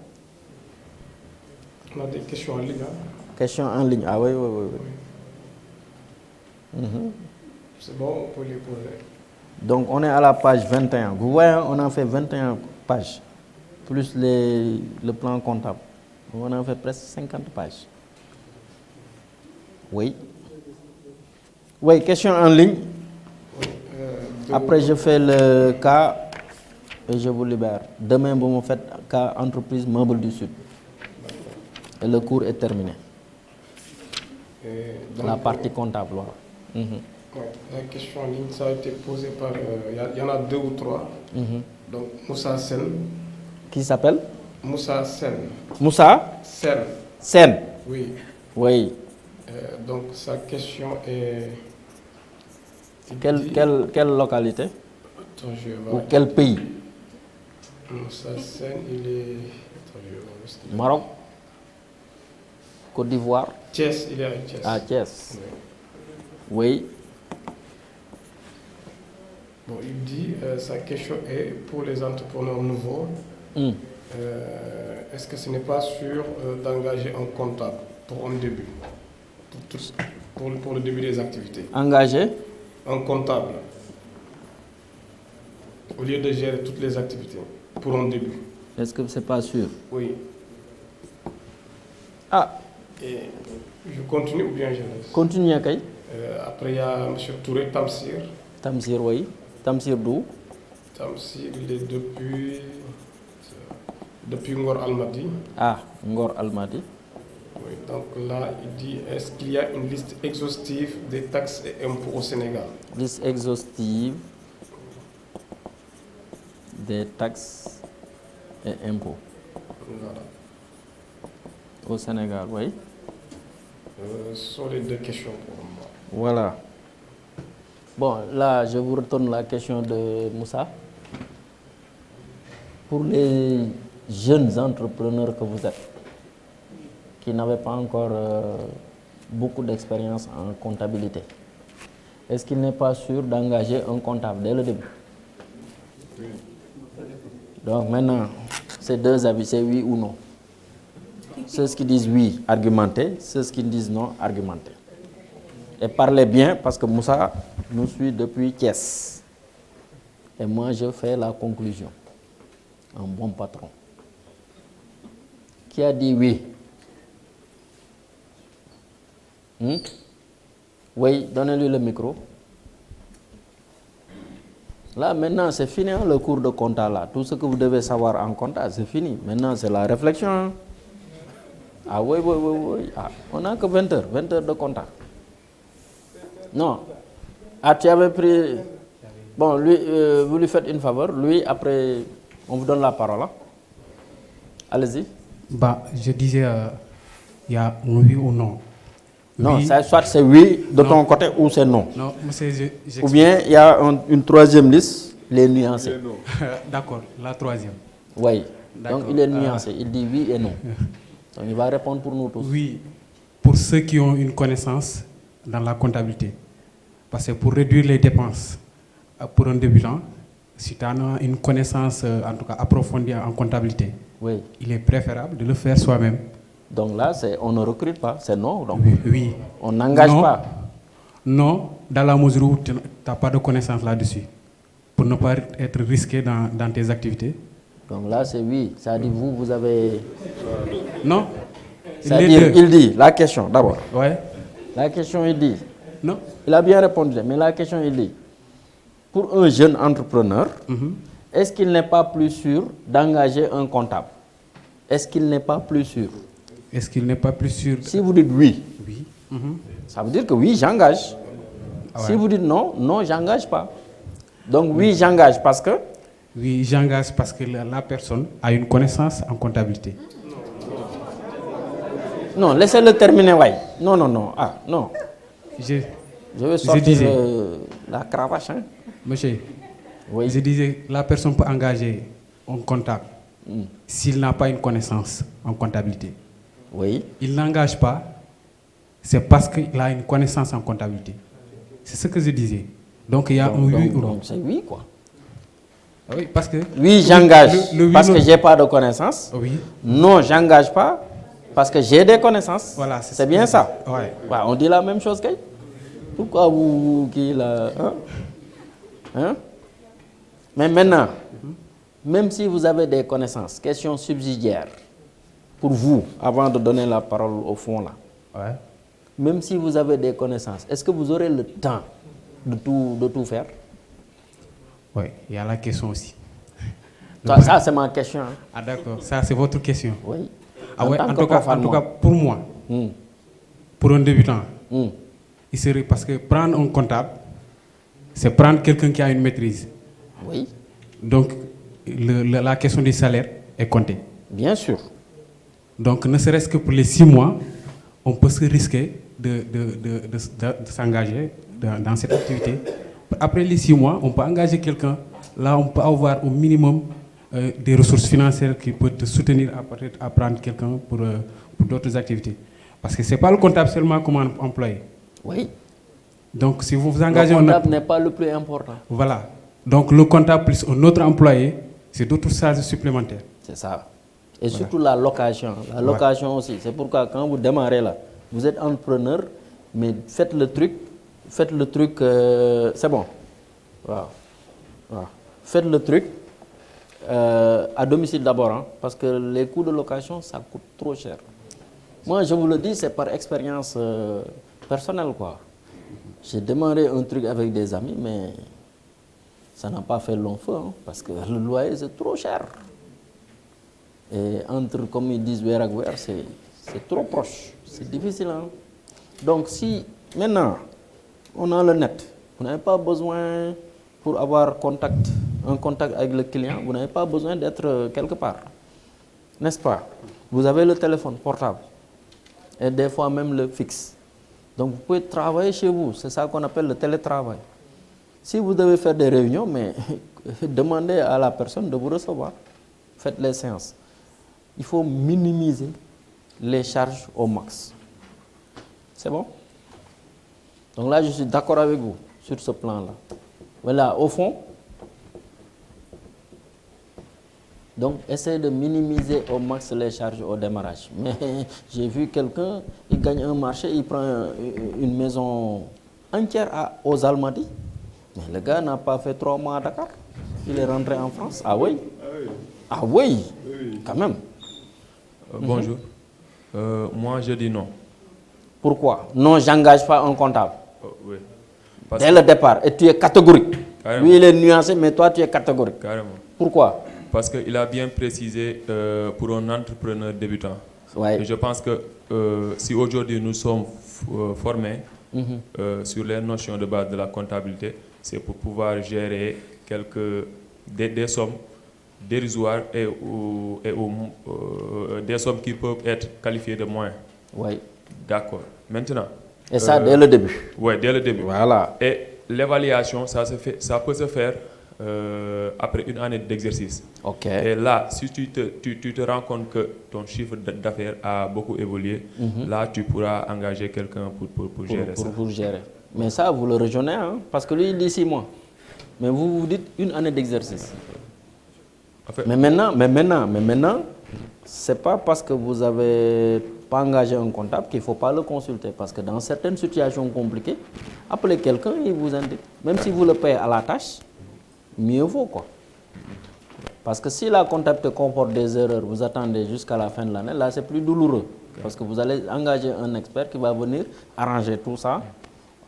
On a des questions en ligne. Questions en ligne, ah oui. C'est bon, on peut les poser. Donc on est à la page 21. Vous voyez, on a fait 21 pages, plus le plan comptable. On a fait presque 50 pages. Oui. Oui, question en ligne. Après, je fais le cas et je vous libère. Demain, vous me faites cas entreprise Meubles du Sud. Et le cours est terminé. La partie comptable. Voilà. La question en ligne, ça a été posé par... Il y en a 2 ou 3. Donc, Moussa Sen. Qui s'appelle? Moussa Sen. Moussa? Sen. Sen. Oui. Oui. Donc, sa question est... Quelle localité? Attends, je vais Ou voir. quel pays? Moussa Sen, il est... Attends, je vais voir. Maroc? Côte d'Ivoire? Thiès, il est à Thiès. Ah, Thiès. Oui. Bon, il dit, sa question est pour les entrepreneurs nouveaux. Est-ce que ce n'est pas sûr d'engager un comptable pour un début, pour le début des activités? Engager? Un comptable, au lieu de gérer toutes les activités, pour un début. Est-ce que c'est pas sûr? Oui. Ah. Et je continue ou bien je laisse? Continue, Kay. Après, il y a M. Touré Tamsir. Tamsir, oui. Tamsir d'où? Tamsir, il est depuis Ngor Almadi. Ah, Ngor Almadi. Oui, donc là, il dit, est-ce qu'il y a une liste exhaustive des taxes et impôts au Sénégal? Liste exhaustive des taxes et impôts. Voilà. Au Sénégal, oui. Ce sont les 2 questions pour moi. Voilà. Bon, là, je vous retourne la question de Moussa. Pour les jeunes entrepreneurs que vous êtes, qui n'avaient pas encore beaucoup d'expérience en comptabilité, est-ce qu'il n'est pas sûr d'engager un comptable dès le début? Oui. Donc maintenant, ces 2 avis, c'est oui ou non. Ceux qui disent oui, argumentez. Ceux qui disent non, argumentez. Et parlez bien, parce que Moussa nous suit depuis Thiès. Et moi, je fais la conclusion. Un bon patron. Qui a dit oui? Oui, donnez-lui le micro. Là, maintenant, c'est fini, le cours de compta, là. Tout ce que vous devez savoir en compta, c'est fini. Maintenant, c'est la réflexion. Ah oui, oui, oui, oui. Ah, on n'a que 20 heures de compta. Non. Ah, tu avais pris... Bon, lui, vous lui faites une faveur. Lui, après, on vous donne la parole. Hein? Allez-y. Bah, je disais, il y a un oui ou non. Non, Oui. soit c'est oui de Non. ton côté ou c'est non. Non, monsieur, Ou bien il y a une troisième liste, les nuancés. D'accord, la troisième. Oui. D'accord. Donc il est nuancé. Il dit oui et non. Donc il va répondre pour nous tous. Oui, pour ceux qui ont une connaissance dans la comptabilité. Parce que pour réduire les dépenses pour un débutant, si tu as une connaissance en tout cas approfondie en comptabilité, Oui. il est préférable de le faire soi-même. Donc là, on ne recrute pas, c'est non. Donc Oui. on n'engage Non. pas. Non, dans la mesure où tu n'as pas de connaissance là-dessus. Pour ne pas être risqué dans tes activités. Donc là, c'est oui. Ça dit vous avez... Non. C'est-à-dire, il dit, la question d'abord. Ouais. La question, il dit. Non. Il a bien répondu, mais la question, il dit. Pour un jeune entrepreneur, est-ce qu'il n'est pas plus sûr d'engager un comptable? Est-ce qu'il n'est pas plus sûr? Est-ce qu'il n'est pas plus sûr? Si vous dites oui, Oui. ça veut dire que oui, j'engage. Ah ouais. Si vous dites non, non, j'engage pas. Donc oui, j'engage parce que... Oui, j'engage parce que la personne a une connaissance en comptabilité. Non, laissez-le terminer, ouais. Non, non, non. Ah, non. Je vais sortir disais. La cravache. Hein. Monsieur, Oui. je disais, la personne peut engager un comptable s'il n'a pas une connaissance en comptabilité. Oui. Il n'engage pas, c'est parce qu'il a une connaissance en comptabilité. C'est ce que je disais. Donc il y a un oui ou non. Donc c'est oui, quoi. Ah oui, parce que... Oui, j'engage le oui, parce non. que j'ai pas de connaissances. Oui. Non, j'engage pas parce que j'ai des connaissances. Voilà, c'est bien ça. Ouais. Ouais, on dit la même chose, Kay. Pourquoi vous qui là, hein? Mais maintenant, même si vous avez des connaissances, question subsidiaire, pour vous, avant de donner la parole au fond là, Ouais. même si vous avez des connaissances, est-ce que vous aurez le temps de tout faire? Oui, il y a la question aussi. Ça, c'est ma question. Hein. Ah d'accord, ça c'est votre question. Oui. Ah ouais, tant en que tout cas, profane-moi. pour moi, pour un débutant, Hmm. il serait parce que prendre un comptable, c'est prendre quelqu'un qui a une maîtrise. Oui, Donc, la question du salaire est comptée. bien sûr. Donc, ne serait-ce que pour les 6 mois, on peut se risquer de s'engager dans cette activité. Après les 6 mois, on peut engager quelqu'un. Là, on peut avoir au minimum des ressources financières qui peuvent te soutenir à prendre quelqu'un pour d'autres activités. Parce que ce n'est pas le comptable seulement comme employé. Oui. Donc, si vous vous engagez... Le comptable n'est pas le plus important. Voilà. Donc, le comptable plus un autre employé, c'est d'autres charges supplémentaires. C'est ça. Et surtout la location. La location aussi. C'est pourquoi quand vous démarrez là, vous êtes entrepreneur, mais faites le truc, c'est bon. Wow. Wow. Faites le truc à domicile d'abord, hein, parce que les coûts de location, ça coûte trop cher. Moi, je vous le dis, c'est par expérience personnelle, quoi. J'ai démarré un truc avec des amis, mais ça n'a pas fait long feu, hein, parce que le loyer, c'est trop cher. Et entre, comme ils disent, weer ak weer, c'est trop proche. C'est difficile. Hein? Donc, si maintenant, on a le net, vous n'avez pas besoin, pour avoir un contact avec le client, vous n'avez pas besoin d'être quelque part. N'est-ce pas? Vous avez le téléphone portable et des fois même le fixe. Donc, vous pouvez travailler chez vous. C'est ça qu'on appelle le télétravail. Si vous devez faire des réunions, mais demandez à la personne de vous recevoir. Faites les séances. Il faut minimiser les charges au max. C'est bon? Donc là, je suis d'accord avec vous sur ce plan-là. Voilà, au fond, donc essayez de minimiser au max les charges au démarrage. Mais j'ai vu quelqu'un, il gagne un marché, il prend une maison entière aux Almadies. Mais le gars n'a pas fait 3 mois à Dakar. Il est rentré en France. Ah oui? Ah oui, quand même. Bonjour. Moi, je dis non. Pourquoi? Non, j'engage pas un comptable. Oui. Dès le départ. Et tu es catégorique. Carrément. Lui, il est nuancé, mais toi, tu es catégorique. Carrément. Pourquoi? Parce qu'il a bien précisé pour un entrepreneur débutant. Ouais. Et je pense que si aujourd'hui nous sommes formés sur les notions de base de la comptabilité, c'est pour pouvoir gérer des sommes dérisoires des sommes qui peuvent être qualifiées de moins. Oui. D'accord. Maintenant. Et ça dès le début. Oui, dès le début. Voilà. Et l'évaluation, ça peut se faire après une année d'exercice. Ok. Et là, si tu te rends compte que ton chiffre d'affaires a beaucoup évolué, là, tu pourras engager quelqu'un pour gérer ça. Pour gérer. Mais ça, vous le rejoignez, hein, parce que lui, il dit 6 mois. Mais vous dites une année d'exercice. En fait, Mais maintenant, c'est pas parce que vous n'avez pas engagé un comptable qu'il ne faut pas le consulter. Parce que dans certaines situations compliquées, appelez quelqu'un, il vous indique. Même si vous le payez à la tâche, mieux vaut quoi. Parce que si la comptabilité comporte des erreurs, vous attendez jusqu'à la fin de l'année, là c'est plus douloureux. Parce que vous allez engager un expert qui va venir arranger tout ça.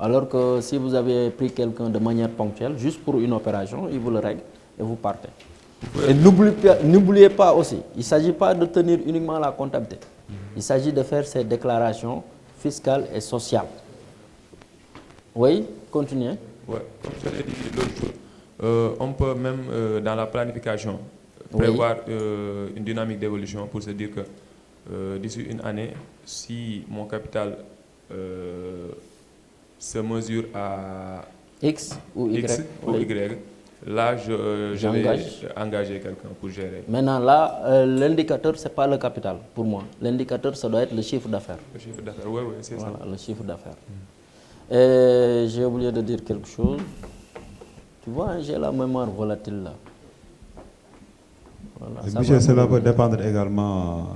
Alors que si vous avez pris quelqu'un de manière ponctuelle, juste pour une opération, il vous le règle et vous partez. Et n'oubliez pas aussi, il ne s'agit pas de tenir uniquement la comptabilité. Il s'agit de faire ses déclarations fiscales et sociales. Oui, continuez. Oui, comme je l'ai dit l'autre jour, on peut même dans la planification prévoir une dynamique d'évolution pour se dire que d'ici une année, si mon capital se mesure à X ou Y. X ou Y, là je vais engager quelqu'un pour gérer. Maintenant là, l'indicateur c'est pas le capital pour moi. L'indicateur ça doit être le chiffre d'affaires. Le chiffre d'affaires, oui, c'est ça. Voilà, le chiffre d'affaires. Et j'ai oublié de dire quelque chose. Tu vois, j'ai la mémoire volatile là. Voilà, Monsieur, cela peut dépendre également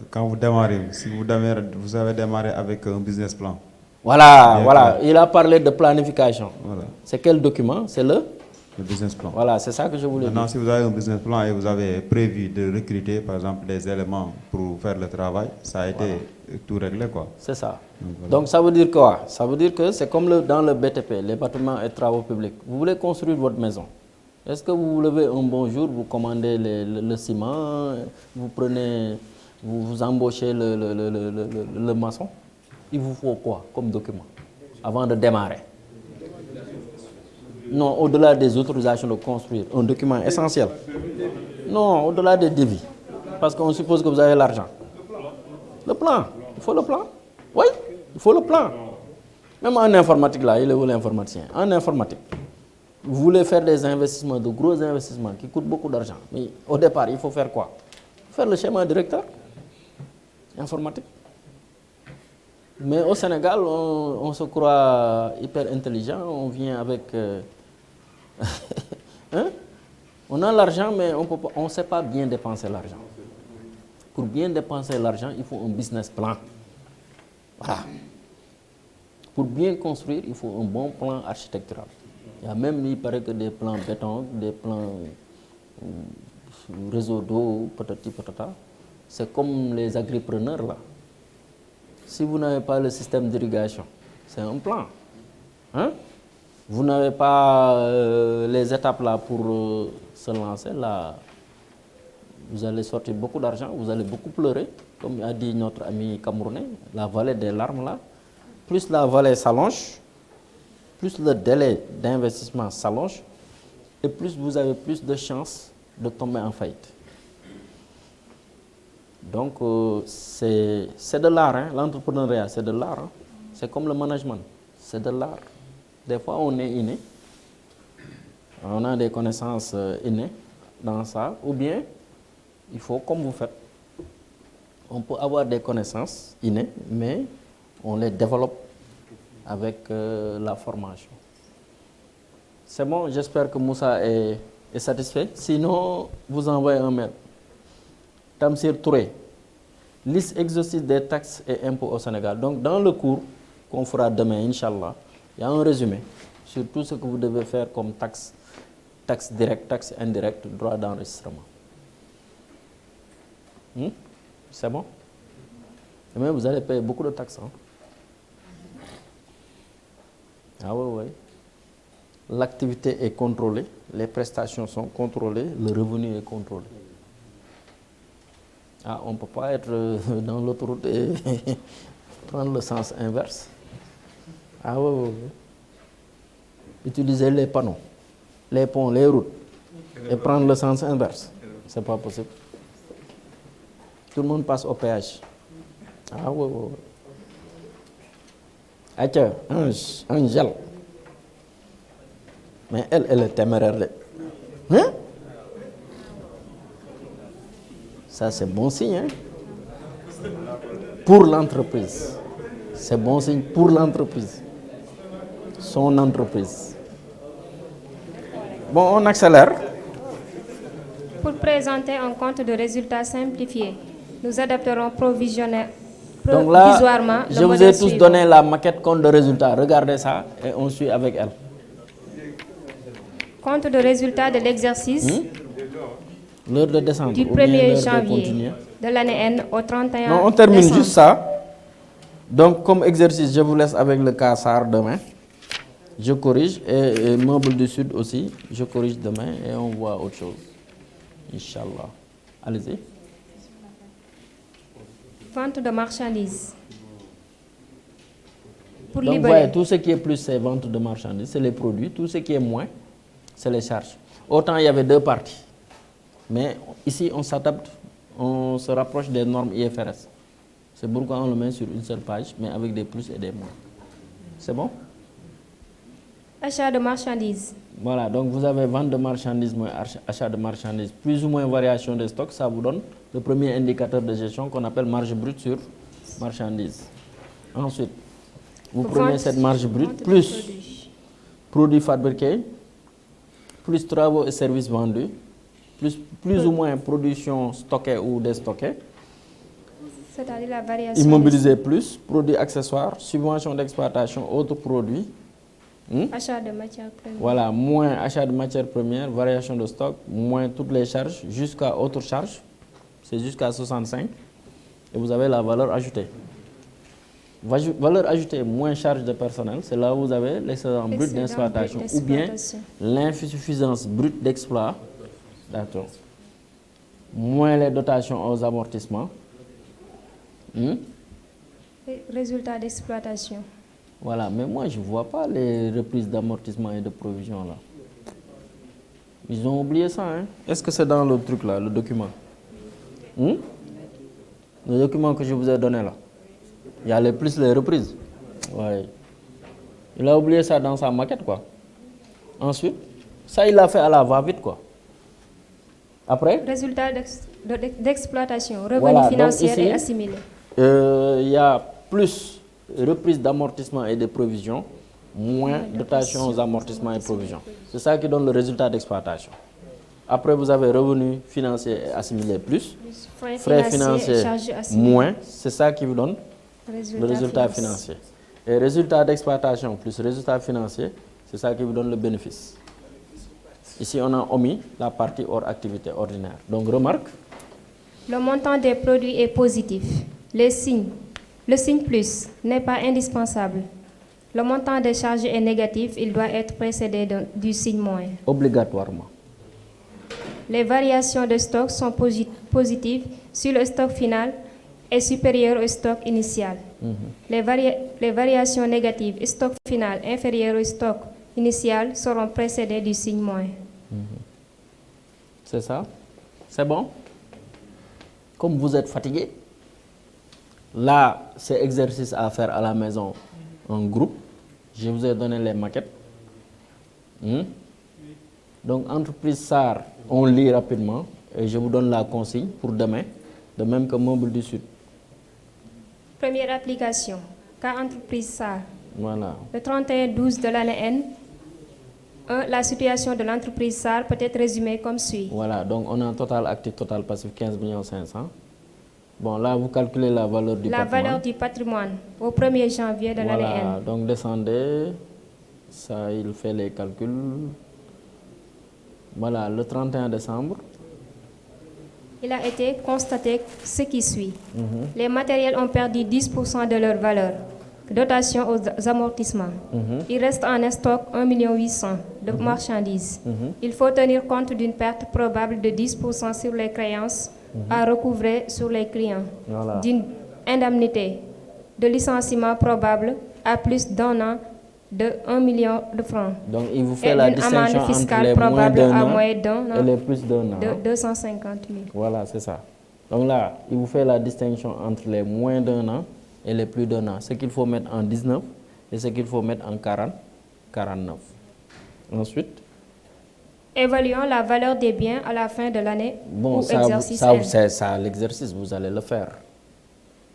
quand vous démarrez. Si vous avez démarré avec un business plan. Voilà. Il a parlé de planification. Voilà. C'est quel document? C'est le business plan. Voilà, c'est ça que je voulais dire. Maintenant, si vous avez un business plan et vous avez prévu de recruter, par exemple, des éléments pour faire le travail, ça a été tout réglé, quoi. C'est ça. Donc, Donc, ça veut dire quoi? Ça veut dire que c'est comme dans le BTP, les bâtiments et travaux publics. Vous voulez construire votre maison. Est-ce que vous vous levez un bon jour, vous commandez le ciment, vous embauchez le maçon? Il vous faut quoi comme document avant de démarrer? Non, au-delà des autorisations de construire, un document essentiel. Non, au-delà des devis. Parce qu'on suppose que vous avez l'argent. Le plan. Il faut le plan. Oui, il faut le plan. Même en informatique, là, il est où l'informaticien? En informatique, vous voulez faire des investissements, de gros investissements qui coûtent beaucoup d'argent. Mais au départ, il faut faire quoi? Faire le schéma directeur informatique. Mais au Sénégal, on se croit hyper intelligent, on vient avec... hein? On a l'argent, mais on ne sait pas bien dépenser l'argent. Pour bien dépenser l'argent, il faut un business plan. Voilà. Pour bien construire, il faut un bon plan architectural. Il y a même, il paraît que des plans béton, des plans réseau d'eau, patati patata. C'est comme les agripreneurs là. Si vous n'avez pas le système d'irrigation, c'est un plan. Hein? Vous n'avez pas les étapes là pour se lancer, là, vous allez sortir beaucoup d'argent, vous allez beaucoup pleurer, comme a dit notre ami camerounais, la vallée des larmes là. Plus la vallée s'allonge, plus le délai d'investissement s'allonge, et plus vous avez plus de chances de tomber en faillite. Donc, c'est de l'art, hein? L'entrepreneuriat, c'est de l'art. Hein? C'est comme le management, c'est de l'art. Des fois, on est inné, on a des connaissances innées dans ça, ou bien, il faut, comme vous faites, on peut avoir des connaissances innées, mais on les développe avec la formation. C'est bon, j'espère que Moussa est satisfait. Sinon, vous envoyez un mail. Tamsir Touré, liste exhaustive des taxes et impôts au Sénégal. Donc, dans le cours qu'on fera demain, Inch'Allah, il y a un résumé sur tout ce que vous devez faire comme taxes directes, taxes indirectes, droit d'enregistrement. C'est bon? Et même vous allez payer beaucoup de taxes. Hein? Ah oui. L'activité est contrôlée, les prestations sont contrôlées, le revenu est contrôlé. Ah, on ne peut pas être dans l'autoroute et prendre le sens inverse. Ah oui. Utiliser les panneaux, les ponts, les routes et prendre le sens inverse. C'est pas possible. Tout le monde passe au péage. Ah oui. Attends, Angèle. Mais elle est téméraire. Hein? Ça, c'est bon signe. Hein? Pour l'entreprise. C'est bon signe pour l'entreprise. Son entreprise. Bon, on accélère. Pour présenter un compte de résultats simplifié, nous adapterons provisoirement Donc là, je le vous ai modèle tous suivant. donné la maquette compte de résultats. Regardez ça et on suit avec elle. Compte de résultats de l'exercice L'heure de décembre. du ou bien 1er l'heure de janvier continuer. de l'année N au 31 Non, on termine décembre. juste ça. Donc, comme exercice, je vous laisse avec le cas SAR demain. Je corrige. Et Meuble du Sud aussi. Je corrige demain et on voit autre chose. Inch'Allah. Allez-y. Vente de marchandises. Pour Donc, libérer. voyez, tout ce qui est plus, c'est vente de marchandises, c'est les produits. Tout ce qui est moins, c'est les charges. Autant il y avait deux parties. Mais ici, on s'adapte, on se rapproche des normes IFRS. C'est pourquoi on le met sur une seule page, mais avec des plus et des moins. C'est bon? Achat de marchandises. Voilà, donc vous avez vente de marchandises moins achat de marchandises, plus ou moins variation des stocks, ça vous donne le premier indicateur de gestion qu'on appelle marge brute sur marchandises. Ensuite, vous prenez cette marge brute plus produits fabriqués, plus travaux et services vendus, plus ou moins production stockée ou déstockée, C'est-à-dire la variation. immobilisé plus, produits accessoires, subventions d'exploitation, autres produits. Achat de matières premières. Voilà, moins achat de matières premières, variation de stock, moins toutes les charges, jusqu'à autres charges, c'est jusqu'à 65, et vous avez la valeur ajoutée. Valeur ajoutée moins charge de personnel, c'est là où vous avez l'excédent brut d'exploitation ou bien l'insuffisance brute d'exploit, d'accord. Moins les dotations aux amortissements. Résultats d'exploitation. Voilà, mais moi je ne vois pas les reprises d'amortissement et de provision là. Ils ont oublié ça, hein? Est-ce que c'est dans le truc là, le document? Le document que je vous ai donné là. Il y a les plus les reprises. Ouais. Il a oublié ça dans sa maquette quoi. Ensuite, ça il l'a fait à la va-vite quoi. Après? Résultats d'exploitation, revenus Voilà, donc financiers ici, et assimilés. Il y a plus reprise d'amortissement et de provisions, moins dotation aux amortissements et provisions. C'est ça qui donne le résultat d'exploitation. Après, vous avez revenus financiers et assimilés plus, frais financiers charges assimilées. moins, c'est ça qui vous donne le résultat financier. Et résultat d'exploitation plus résultat financier, c'est ça qui vous donne le bénéfice. Ici, on a omis la partie hors activité ordinaire. Donc, remarque. Le montant des produits est positif. Le signe plus n'est pas indispensable. Le montant des charges est négatif, il doit être précédé du signe moins. Obligatoirement. Les variations de stock sont positives si le stock final est supérieur au stock initial. Les variations négatives, stock final inférieur au stock initial, seront précédées du signe moins. C'est ça? C'est bon? Comme vous êtes fatigué, là, c'est exercice à faire à la maison en groupe. Je vous ai donné les maquettes. Donc, entreprise SAR, on lit rapidement et je vous donne la consigne pour demain, de même que Meuble du Sud. Première application, cas entreprise SAR. Voilà. Le 31/12 de l'année N, la situation de l'entreprise SAR peut être résumée comme suit. Voilà, donc on a un total actif, total passif 15 500 000. Bon, là, vous calculez la valeur du patrimoine. La valeur du patrimoine au 1er janvier de l'année N. Voilà, donc descendez, ça, il fait les calculs. Voilà, le 31 décembre. Il a été constaté ce qui suit. Les matériels ont perdu 10% de leur valeur. Dotation aux amortissements. Il reste en stock 1 800 000 de marchandises. Il faut tenir compte d'une perte probable de 10% sur les créances à recouvrer sur les clients Voilà. d'une indemnité de licenciement probable à plus d'1 an de 1 million de francs. Donc, il vous Et fait la d'une amende distinction entre fiscale les moins probable d'un à an moins d'un et an les plus d'un an. de 250 000. Voilà, c'est ça. Donc là, il vous fait la distinction entre les moins d'un an et les plus d'un an. Ce qu'il faut mettre en 19 et ce qu'il faut mettre en 40, 49. Ensuite, Évaluons la valeur des biens à la fin de l'année bon, ou ça, exercice ça, N. c'est ça, l'exercice, vous allez le faire.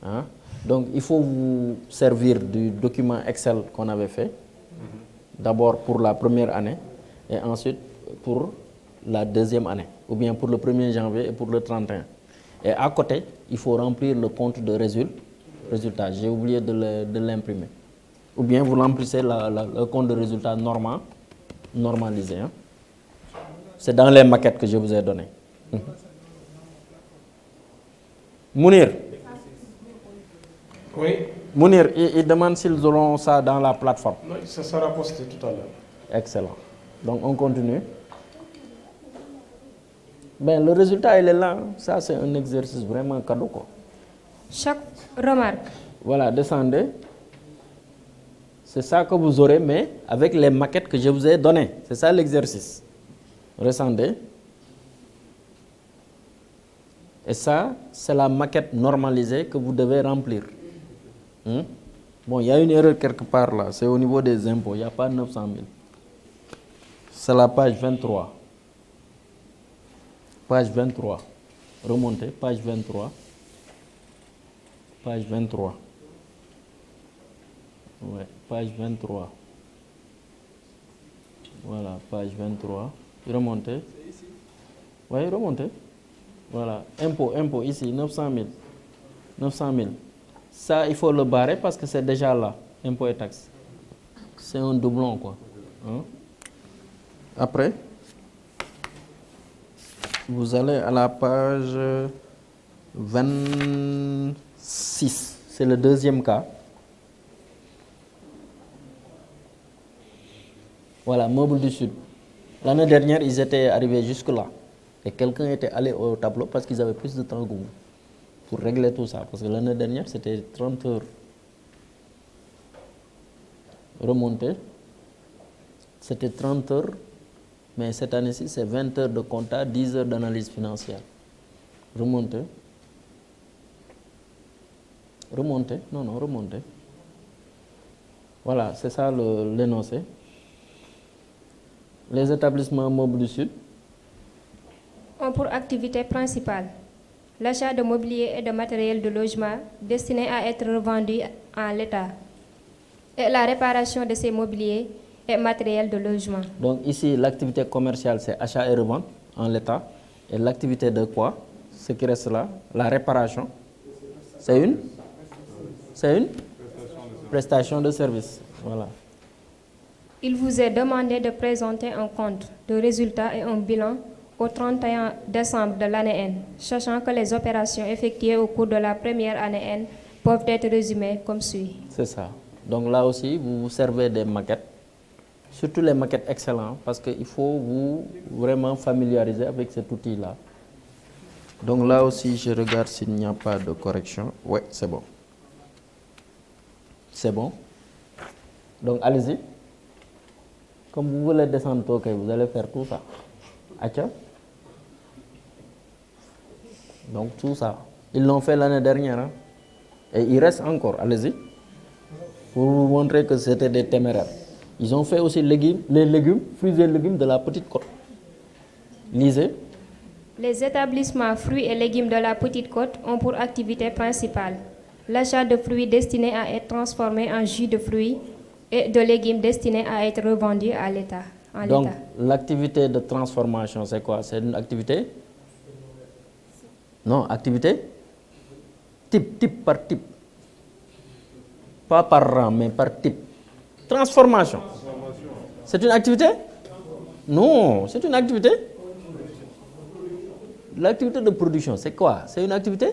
Hein? Donc, il faut vous servir du document Excel qu'on avait fait. D'abord pour la première année et ensuite pour la deuxième année, ou bien pour le 1er janvier et pour le 31. Et à côté, il faut remplir le compte de résultat. J'ai oublié de l'imprimer. Ou bien vous remplissez le compte de résultat normalisé. Hein. C'est dans les maquettes que je vous ai données. Mounir. Oui, Mounir, il demande s'ils auront ça dans la plateforme. non, ça sera posté tout à l'heure. Excellent. Donc on continue. Ben, le résultat, il est là. Ça, c'est un exercice vraiment cadeau, quoi. Chaque remarque. Voilà, descendez. C'est ça que vous aurez, mais avec les maquettes que je vous ai données. C'est ça l'exercice. Descendez. Et ça, c'est la maquette normalisée que vous devez remplir. Bon, il y a une erreur quelque part là. C'est au niveau des impôts. Il n'y a pas 900 000. C'est la page 23. Page 23. Remontez, page 23. Page 23. Ouais, page 23. Voilà, page 23. Remontez. Oui, remontez. Voilà, impôt, ici, 900 000. 900 000. Ça, il faut le barrer parce que c'est déjà là, impôt et taxes. C'est un doublon, quoi. Hein? Après, vous allez à la page 26. C'est le deuxième cas. Voilà, Meubles du Sud. L'année dernière, ils étaient arrivés jusque-là. Et quelqu'un était allé au tableau parce qu'ils avaient plus de temps que vous pour régler tout ça. Parce que l'année dernière, c'était 30 heures. Remonter. C'était 30 heures. Mais cette année-ci, c'est 20 heures de compta, 10 heures d'analyse financière. Remontez. Remontez. Non, remontez. Voilà, c'est ça l'énoncé. Les établissements Meubles du Sud Ont pour activité principale l'achat de mobilier et de matériel de logement destinés à être revendus en l'état et la réparation de ces mobiliers et matériels de logement. Donc ici, l'activité commerciale, c'est achat et revente en l'état. Et l'activité de quoi? Ce qui reste là, la réparation, c'est une prestation de service. Voilà. Il vous est demandé de présenter un compte de résultats et un bilan au 31 décembre de l'année N, sachant que les opérations effectuées au cours de la première année N peuvent être résumées comme suit. C'est ça. Donc là aussi, vous vous servez des maquettes, surtout les maquettes excellentes, parce qu'il faut vous vraiment familiariser avec cet outil-là. Donc là aussi, je regarde s'il n'y a pas de correction. Oui, c'est bon. C'est bon. Donc allez-y. Comme vous voulez descendre, ok, vous allez faire tout ça. Acha. Donc tout ça. Ils l'ont fait l'année dernière. Hein? Et il reste encore. Allez-y. Pour vous montrer que c'était des téméraires. Ils ont fait aussi les légumes, fruits et légumes de la Petite Côte. Lisez. Les établissements fruits et légumes de la Petite Côte ont pour activité principale l'achat de fruits destinés à être transformés en jus de fruits et de légumes destinés à être revendus à l'État. Donc, l'activité de transformation, c'est quoi? C'est une activité? Non, activité? Type par type. Pas par rang, mais par type. Transformation. C'est une activité? Non, c'est une activité. L'activité de production, c'est quoi? C'est une activité?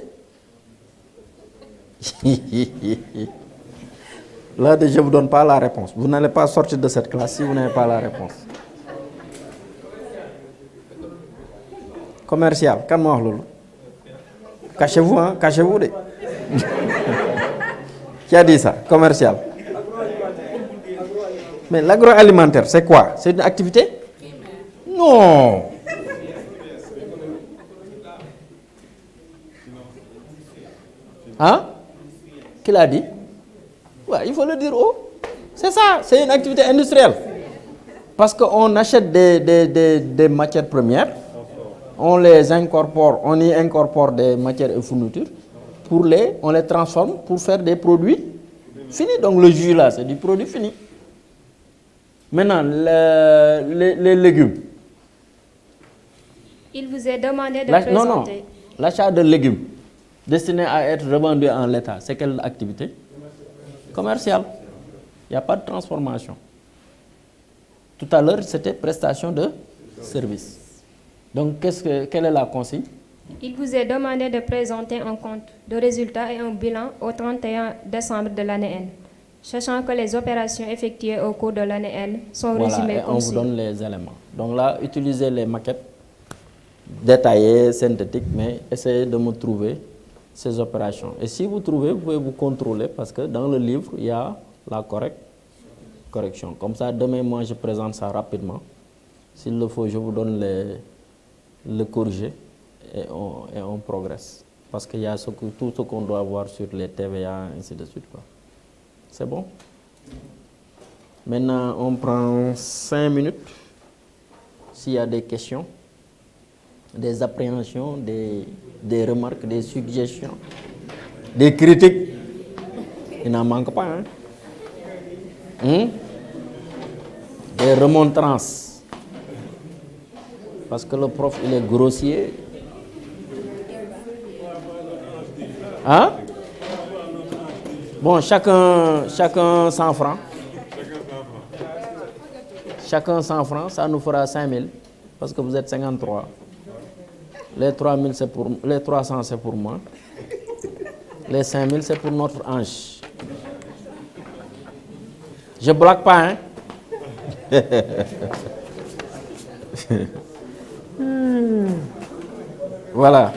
Là, je ne vous donne pas la réponse. Vous n'allez pas sortir de cette classe si vous n'avez pas la réponse. Commercial, quand moi, Cachez-vous, hein, cachez-vous. Qui a dit ça? Commercial. Mais l'agroalimentaire, c'est quoi? C'est une activité? Non. Hein? Qui l'a dit? Ouais, il faut le dire haut. C'est ça, c'est une activité industrielle. Parce qu'on achète des matières premières, on les incorpore, on y incorpore des matières et fournitures, on les transforme pour faire des produits finis. Donc le jus là, c'est du produit fini. Maintenant, les légumes. Il vous est demandé de présenter... Non, l'achat de légumes destinés à être revendus en l'état, c'est quelle activité? Commerciale. Il n'y a pas de transformation. Tout à l'heure, c'était prestation de service. Donc, quelle est la consigne? Il vous est demandé de présenter un compte de résultats et un bilan au 31 décembre de l'année N, sachant que les opérations effectuées au cours de l'année N sont résumées et comme on vous donne les éléments. Donc là, utilisez les maquettes détaillées, synthétiques, mais essayez de me trouver ces opérations. Et si vous trouvez, vous pouvez vous contrôler parce que dans le livre, il y a la correction. Comme ça, demain, moi, je présente ça rapidement. S'il le faut, je vous donne le corriger et on progresse. Parce qu'il y a tout ce qu'on doit voir sur les TVA, ainsi de suite. C'est bon? Maintenant, on prend 5 minutes. S'il y a des questions, des appréhensions, des remarques, des suggestions, des critiques, il n'en manque pas. Hein? Des remontrances. Parce que le prof, il est grossier. Hein? Bon, chacun 100 francs. Chacun 100 francs, ça nous fera 5 000. Parce que vous êtes 53. Les 300, c'est pour moi. Les 5 000, c'est pour notre ange. Je bloque pas, hein? Voilà.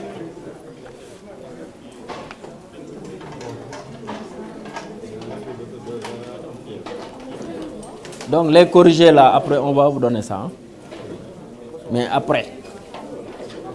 Donc les corriger là, après on va vous donner ça. Hein? Mais après.